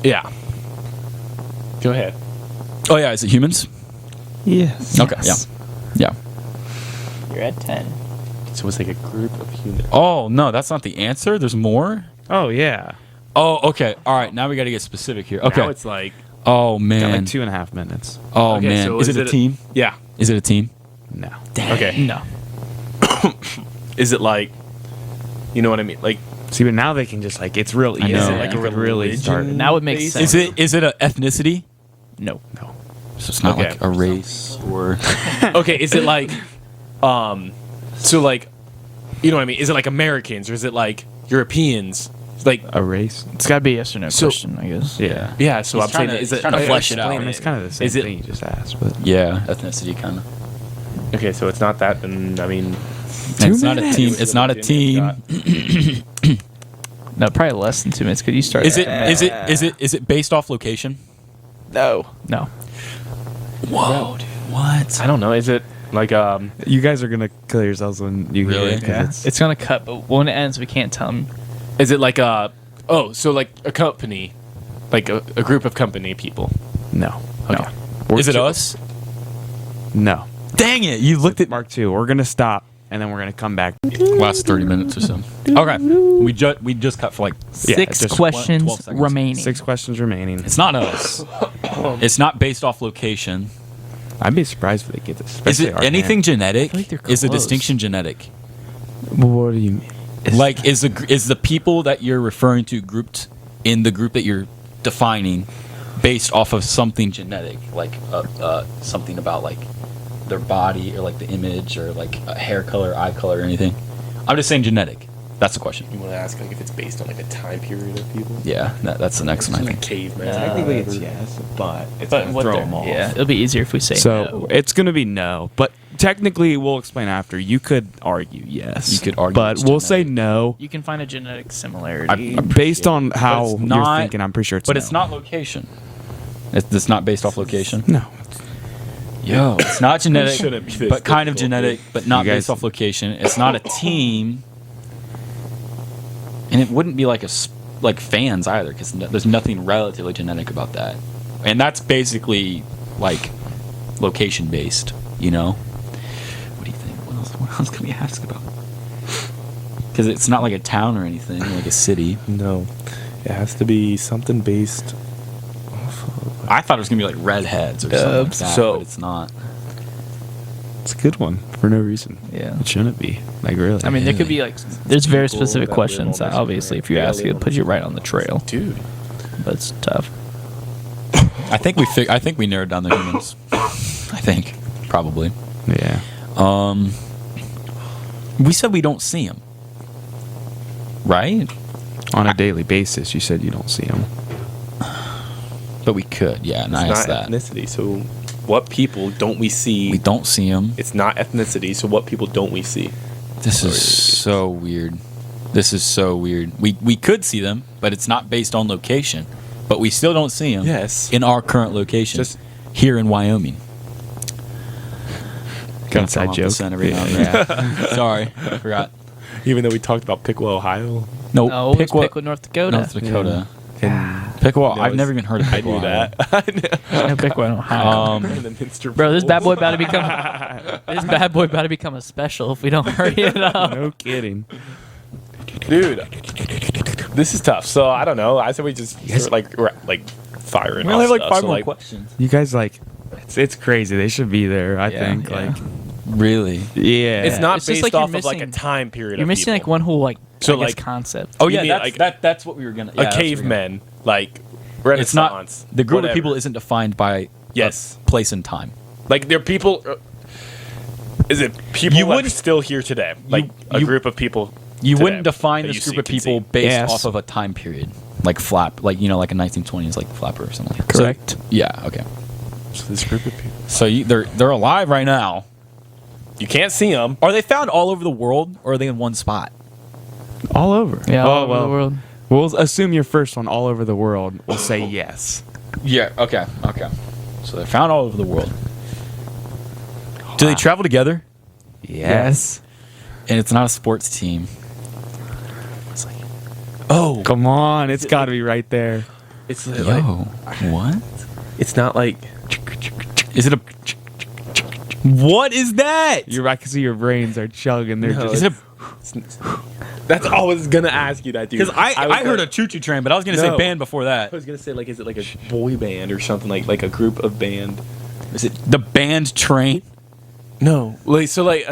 Speaker 4: Yeah. Go ahead.
Speaker 2: Oh yeah, is it humans?
Speaker 3: Yes.
Speaker 2: Okay.
Speaker 1: Yes.
Speaker 2: Yeah.
Speaker 1: You're at 10.
Speaker 4: So it's like a group of humans.
Speaker 2: Oh no, that's not the answer. There's more.
Speaker 3: Oh yeah.
Speaker 2: Oh okay. All right. Now we got to get specific here. Okay.
Speaker 4: Now it's like
Speaker 2: Oh
Speaker 3: Got
Speaker 2: man.
Speaker 3: like 2.5 minutes.
Speaker 2: Oh
Speaker 4: Okay,
Speaker 2: man.
Speaker 4: so
Speaker 2: Is
Speaker 4: is
Speaker 2: it a
Speaker 4: it a-
Speaker 2: team?
Speaker 4: yeah.
Speaker 2: Is it a team?
Speaker 3: No.
Speaker 4: Okay.
Speaker 1: No.
Speaker 4: Is it like you know what I mean? Like
Speaker 3: See, but now they can just like it's real
Speaker 2: I
Speaker 3: easy.
Speaker 2: know.
Speaker 3: Is it
Speaker 2: Yeah.
Speaker 3: like you could really start.
Speaker 4: Religion?
Speaker 1: Now it makes
Speaker 4: Based-
Speaker 1: sense.
Speaker 2: Is it a ethnicity?
Speaker 1: No.
Speaker 3: No.
Speaker 2: So it's not
Speaker 4: Okay.
Speaker 2: like a race or.
Speaker 4: okay, is it like so like you know what I mean? Is it like Americans or is it like Europeans? It's like
Speaker 3: A race.
Speaker 1: It's got to be a yes or no
Speaker 4: So-
Speaker 1: question, I guess.
Speaker 3: Yeah.
Speaker 4: yeah, so
Speaker 2: He's
Speaker 4: I'm
Speaker 2: trying
Speaker 4: saying
Speaker 2: to-
Speaker 4: is
Speaker 2: he's
Speaker 4: it
Speaker 2: trying to flesh it out.
Speaker 3: I mean, it's kind of the same
Speaker 4: Is it-
Speaker 3: thing you just asked, but
Speaker 2: Yeah, ethnicity kind of.
Speaker 4: Okay, so it's not that and I mean
Speaker 2: It's not a
Speaker 3: minutes.
Speaker 2: team. It's not a team.
Speaker 1: No, probably less than 2 minutes because you started.
Speaker 2: Is it based off location?
Speaker 1: No. No.
Speaker 2: Whoa, dude. What?
Speaker 4: I don't know, is it like
Speaker 3: you guys are gonna kill yourselves when you
Speaker 2: Really?
Speaker 3: hear it. 'cause
Speaker 1: Yeah.
Speaker 3: it's-
Speaker 1: It's going to cut, but when it ends, we can't tell them.
Speaker 4: is it like so like a company like a group of company people.
Speaker 3: no.
Speaker 4: Okay.
Speaker 2: Is it us?
Speaker 3: No.
Speaker 2: Dang it! You looked at
Speaker 3: Mark 2. We're gonna stop and then we're gonna come back.
Speaker 2: last 30 minutes or so. Okay, we just cut for like.
Speaker 3: Yeah,
Speaker 1: 6
Speaker 3: just
Speaker 2: 12
Speaker 1: questions
Speaker 2: seconds.
Speaker 1: remaining.
Speaker 3: 6 questions remaining.
Speaker 2: It's not us. It's not based off location.
Speaker 3: I'd be surprised if they get this.
Speaker 2: Is
Speaker 3: especially
Speaker 2: it
Speaker 3: our
Speaker 2: anything
Speaker 3: hand.
Speaker 2: genetic?
Speaker 1: I feel like they're
Speaker 2: Is the
Speaker 1: close.
Speaker 2: distinction genetic?
Speaker 3: What do you mean?
Speaker 2: Like, is the people that you're referring to grouped in the group that you're defining based off of something genetic, like something about like their body or like the image or like hair color, eye color, or anything? I'm just saying genetic. That's the question.
Speaker 4: You want to ask like if it's based on like a time period of people?
Speaker 2: Yeah, that's the next one. I think.
Speaker 4: Caveman.
Speaker 3: Technically, it's yes, but it's
Speaker 1: But
Speaker 3: gonna
Speaker 1: what
Speaker 3: throw
Speaker 1: they're-
Speaker 3: them off.
Speaker 1: Yeah, it'll be easier if we say
Speaker 3: So
Speaker 1: no.
Speaker 3: it's gonna be no, but technically we'll explain after. You could argue yes.
Speaker 2: You could argue
Speaker 3: but
Speaker 2: it's
Speaker 3: we'll say
Speaker 2: genetic.
Speaker 3: no.
Speaker 1: You can find a genetic similarity.
Speaker 3: Based on how
Speaker 2: it's
Speaker 3: you're
Speaker 2: not-
Speaker 3: thinking, I'm pretty sure it's
Speaker 2: But
Speaker 3: no.
Speaker 2: it's not location. It's not based off location.
Speaker 3: No.
Speaker 2: Yo, it's not genetic,
Speaker 4: shouldn't be this
Speaker 2: but kind of
Speaker 4: difficult,
Speaker 2: genetic, but not
Speaker 3: You guys-
Speaker 2: based off location. It's not a team, and it wouldn't be like like fans either, because there's nothing relatively genetic about that, and that's basically like location based. You know? What do you think? What else can we ask about? Because it's not like a town or anything, like a city.
Speaker 4: No. It has to be something based
Speaker 2: I thought it was gonna be like redheads or something like that,
Speaker 4: so-
Speaker 2: but it's not.
Speaker 3: It's a good one for no reason.
Speaker 1: Yeah.
Speaker 3: It shouldn't be. Like really.
Speaker 1: I mean, there could be like, there's very
Speaker 4: people
Speaker 1: specific
Speaker 4: that live
Speaker 1: questions
Speaker 4: on
Speaker 1: that
Speaker 4: this
Speaker 1: obviously,
Speaker 4: area.
Speaker 1: if you
Speaker 4: Yeah,
Speaker 1: ask,
Speaker 4: live
Speaker 1: it'll
Speaker 4: on
Speaker 1: put you right on the trail.
Speaker 4: dude.
Speaker 1: But it's tough.
Speaker 2: I think we narrowed down the humans. I think probably.
Speaker 3: Yeah.
Speaker 2: We said we don't see them, right?
Speaker 3: On a daily basis, you said you don't see them.
Speaker 2: But we could, yeah. And I
Speaker 4: It's
Speaker 2: asked
Speaker 4: not
Speaker 2: that.
Speaker 4: ethnicity. So what people don't we see?
Speaker 2: We don't see them.
Speaker 4: It's not ethnicity. So what people don't we see?
Speaker 2: This is so weird. This is so weird. We could see them, but it's not based on location. But we still don't see them.
Speaker 4: Yes.
Speaker 2: In our current location,
Speaker 4: Just-
Speaker 2: here in Wyoming. Gonna
Speaker 3: Inside
Speaker 2: come off the
Speaker 3: joke.
Speaker 2: scent every now and then. Sorry, I forgot.
Speaker 4: Even though we talked about Piqua, Ohio.
Speaker 1: No, it was Piqua, North Dakota.
Speaker 2: North Dakota.
Speaker 4: And
Speaker 2: Piqua.
Speaker 4: No,
Speaker 2: I've
Speaker 4: it's-
Speaker 2: never even heard of
Speaker 4: I
Speaker 2: Piqua.
Speaker 4: knew that. I know.
Speaker 1: No, Piqua, Ohio.
Speaker 4: And the Minster
Speaker 1: Bro, this bad boy
Speaker 4: Pools.
Speaker 1: about to become a special if we don't hurry it up.
Speaker 3: No kidding.
Speaker 4: Dude, this is tough. So I don't know. I said we just start, like firing.
Speaker 2: We only have
Speaker 4: off
Speaker 2: like
Speaker 4: stuff.
Speaker 2: 5
Speaker 4: So,
Speaker 2: more
Speaker 4: like,
Speaker 2: questions.
Speaker 3: You guys it's crazy. They should be there. I
Speaker 2: Yeah,
Speaker 3: think.
Speaker 2: yeah.
Speaker 3: Like,
Speaker 2: Really?
Speaker 3: yeah.
Speaker 4: It's not
Speaker 1: It's just
Speaker 4: based
Speaker 1: like you're
Speaker 4: off of like a
Speaker 1: missing-
Speaker 4: time period.
Speaker 1: You're
Speaker 4: of
Speaker 1: missing like
Speaker 4: people.
Speaker 1: one whole
Speaker 4: So,
Speaker 1: I guess,
Speaker 4: like-
Speaker 1: concept.
Speaker 2: Oh
Speaker 4: You
Speaker 2: yeah,
Speaker 4: mean,
Speaker 2: that's what we were gonna. Yeah,
Speaker 4: a
Speaker 2: that's what we were gonna-
Speaker 4: caveman, like
Speaker 2: It's not
Speaker 4: Renaissance.
Speaker 2: the group
Speaker 4: whatever.
Speaker 2: of people isn't defined by
Speaker 4: Yes.
Speaker 2: a place and time.
Speaker 4: Like they're people. Is it people
Speaker 2: You
Speaker 4: that
Speaker 2: wouldn't-
Speaker 4: are still here today? Like a
Speaker 2: you-
Speaker 4: group of people.
Speaker 2: You
Speaker 4: today
Speaker 2: wouldn't define
Speaker 4: that
Speaker 2: this
Speaker 4: you
Speaker 2: group of
Speaker 4: can
Speaker 2: people
Speaker 4: see.
Speaker 2: based
Speaker 3: Yes.
Speaker 2: off of a time period, like flap, like like a 1920s, like flapper or something.
Speaker 3: Correct.
Speaker 2: So, yeah. Okay.
Speaker 4: So this group of people.
Speaker 2: So they're alive right now.
Speaker 4: You can't see them.
Speaker 2: Are they found all over the world, or are they in one spot?
Speaker 3: all over.
Speaker 1: Yeah,
Speaker 3: Oh,
Speaker 1: all over
Speaker 3: well,
Speaker 1: the world.
Speaker 3: We'll assume your first one all over the world. We'll say yes.
Speaker 2: Yeah. Okay. Okay. So they're found all over the world. Do they travel together?
Speaker 3: Yes.
Speaker 2: And it's not a sports team. It's like, oh,
Speaker 3: Come on. It's got to be right there.
Speaker 4: It's
Speaker 2: yo,
Speaker 4: like
Speaker 2: what?
Speaker 4: it's not like
Speaker 2: Is it a? What is that?
Speaker 3: I can see your brains are chugging. They're
Speaker 4: No,
Speaker 3: just.
Speaker 2: Is it a?
Speaker 4: that's all I was gonna ask you that, dude.
Speaker 2: Because I heard a choo-choo train, but I was gonna say
Speaker 4: No.
Speaker 2: band before that.
Speaker 4: I was gonna say like, is it like a boy band or something like a group of band?
Speaker 2: Is it the band train?
Speaker 4: No, like so like.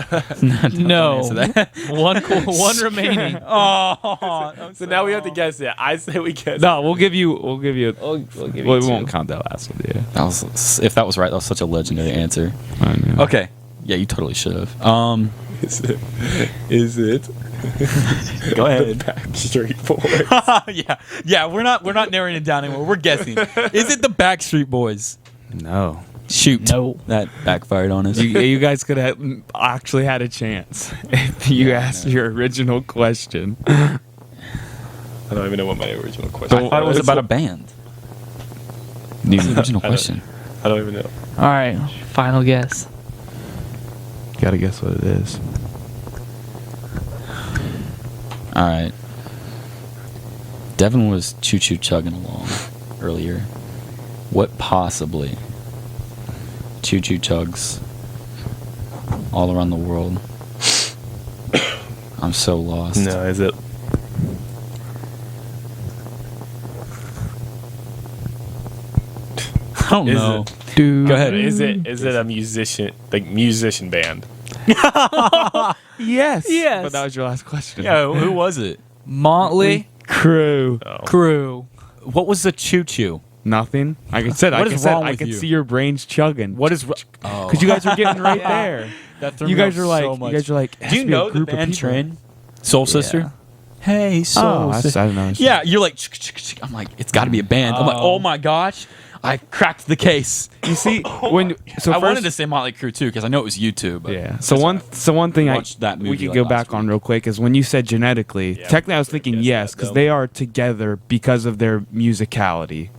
Speaker 1: No.
Speaker 2: Answer that.
Speaker 1: One remaining.
Speaker 2: Oh,
Speaker 4: So now we have to guess it. I say we guess.
Speaker 3: No, we'll give you. We'll give you.
Speaker 1: We'll give you
Speaker 3: We
Speaker 1: two.
Speaker 3: won't count that last one. Yeah.
Speaker 2: that was if that was right. That was such a legendary answer.
Speaker 3: I know.
Speaker 2: Okay, yeah, you totally should have.
Speaker 4: Is it? Is it?
Speaker 2: Go ahead.
Speaker 4: Backstreet Boys.
Speaker 2: yeah. We're not narrowing it down anymore. We're guessing. Is it the Backstreet Boys?
Speaker 3: No.
Speaker 2: Shoot.
Speaker 1: No.
Speaker 2: That backfired on us.
Speaker 3: You guys could have actually had a chance if you asked your original question.
Speaker 4: I don't even know what my original question.
Speaker 2: I thought it was about a band. The original
Speaker 4: I don't-
Speaker 2: question.
Speaker 4: I don't even know.
Speaker 1: All right, final guess.
Speaker 3: Gotta guess what it is.
Speaker 2: All right. Devin was choo-choo chugging along earlier. What possibly choo-choo chugs all around the world? I'm so lost.
Speaker 4: No, is it?
Speaker 2: I don't
Speaker 4: Is
Speaker 2: know.
Speaker 4: it?
Speaker 1: Dude.
Speaker 2: Go ahead.
Speaker 4: Is it a musician band?
Speaker 3: Yes.
Speaker 1: Yes.
Speaker 3: But that was your last question.
Speaker 2: Yeah, who was it?
Speaker 1: Motley
Speaker 3: Crew.
Speaker 4: Oh.
Speaker 1: Crue.
Speaker 2: What was the choo-choo?
Speaker 3: Nothing. Like I said,
Speaker 2: What is wrong with
Speaker 3: can
Speaker 2: you?
Speaker 3: see your brains chugging.
Speaker 2: What is?
Speaker 3: Because you guys are getting right
Speaker 1: Yeah.
Speaker 3: there.
Speaker 2: That threw
Speaker 3: You
Speaker 2: me
Speaker 3: guys
Speaker 2: off
Speaker 3: are like.
Speaker 2: so
Speaker 3: You
Speaker 2: much.
Speaker 3: guys are like.
Speaker 2: Do you know the band Train? Soul Sister. Hey, Soul
Speaker 3: Oh, I
Speaker 2: Sister.
Speaker 3: don't know.
Speaker 2: Yeah, you're like. I'm like, it's got to be a band. I'm like, oh my gosh, I cracked the case.
Speaker 3: You see when so
Speaker 2: I
Speaker 3: first,
Speaker 2: wanted to say Motley Crue too because I know it was YouTube. But
Speaker 3: Yeah. So one thing
Speaker 2: Watched that
Speaker 3: we
Speaker 2: movie,
Speaker 3: could
Speaker 2: like,
Speaker 3: go
Speaker 2: last
Speaker 3: back on
Speaker 2: week.
Speaker 3: real quick is when you said genetically.
Speaker 4: Yeah,
Speaker 3: Technically, I was thinking
Speaker 4: guess
Speaker 3: yes
Speaker 4: that,
Speaker 3: because
Speaker 4: though.
Speaker 3: they are together because of their musicality,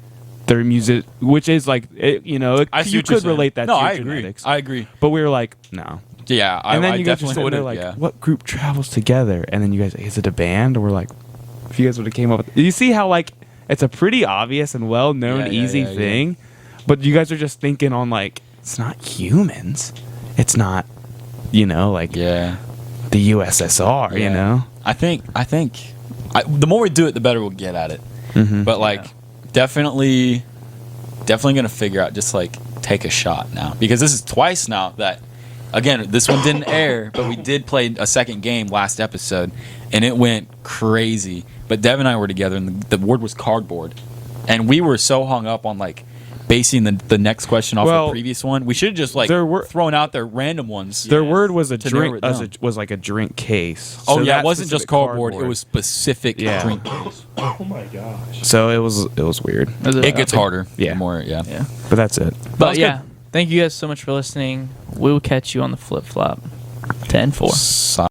Speaker 3: their music, which is like
Speaker 2: I see
Speaker 3: you
Speaker 2: what you're
Speaker 3: could
Speaker 2: saying.
Speaker 3: relate that.
Speaker 2: No,
Speaker 3: to your
Speaker 2: I agree.
Speaker 3: genetics.
Speaker 2: I agree.
Speaker 3: But we were like, no.
Speaker 2: Yeah,
Speaker 3: And then
Speaker 2: I
Speaker 3: you guys just
Speaker 2: definitely
Speaker 3: would
Speaker 2: would
Speaker 3: like,
Speaker 2: have.
Speaker 3: what group travels together? And then you guys, is it a band? And we're like, if you guys would have came up with, you see how like it's a pretty obvious and well known,
Speaker 2: Yeah,
Speaker 3: easy
Speaker 2: yeah.
Speaker 3: thing, but you guys are just thinking on like, it's not humans, it's not, like
Speaker 2: Yeah.
Speaker 3: the USSR, you
Speaker 2: Yeah.
Speaker 3: know.
Speaker 2: I think the more we do it, the better we'll get at it.
Speaker 3: Mm-hmm.
Speaker 2: But like, definitely gonna figure out just like take a shot now because this is twice now that again this one didn't air, but we did play a second game last episode and it went crazy. But Dev and I were together and the word was cardboard, and we were so hung up on like basing the next question off
Speaker 3: Well,
Speaker 2: the previous one. We should have just like
Speaker 3: there were-
Speaker 2: thrown out their random ones.
Speaker 3: Their word was a
Speaker 2: To narrow
Speaker 3: drink.
Speaker 2: it down.
Speaker 3: Was like a drink case.
Speaker 2: Oh
Speaker 3: So
Speaker 2: yeah,
Speaker 3: that
Speaker 2: it wasn't just
Speaker 3: specific
Speaker 2: cardboard. It was specific
Speaker 3: Yeah.
Speaker 2: drink.
Speaker 4: Oh my gosh.
Speaker 3: So it was weird.
Speaker 2: It gets harder.
Speaker 3: Yeah.
Speaker 2: The more, yeah.
Speaker 1: Yeah.
Speaker 3: But that's it.
Speaker 1: But
Speaker 2: was
Speaker 1: yeah, thank you guys so much for listening. We will catch you on the flip flop. 10-4.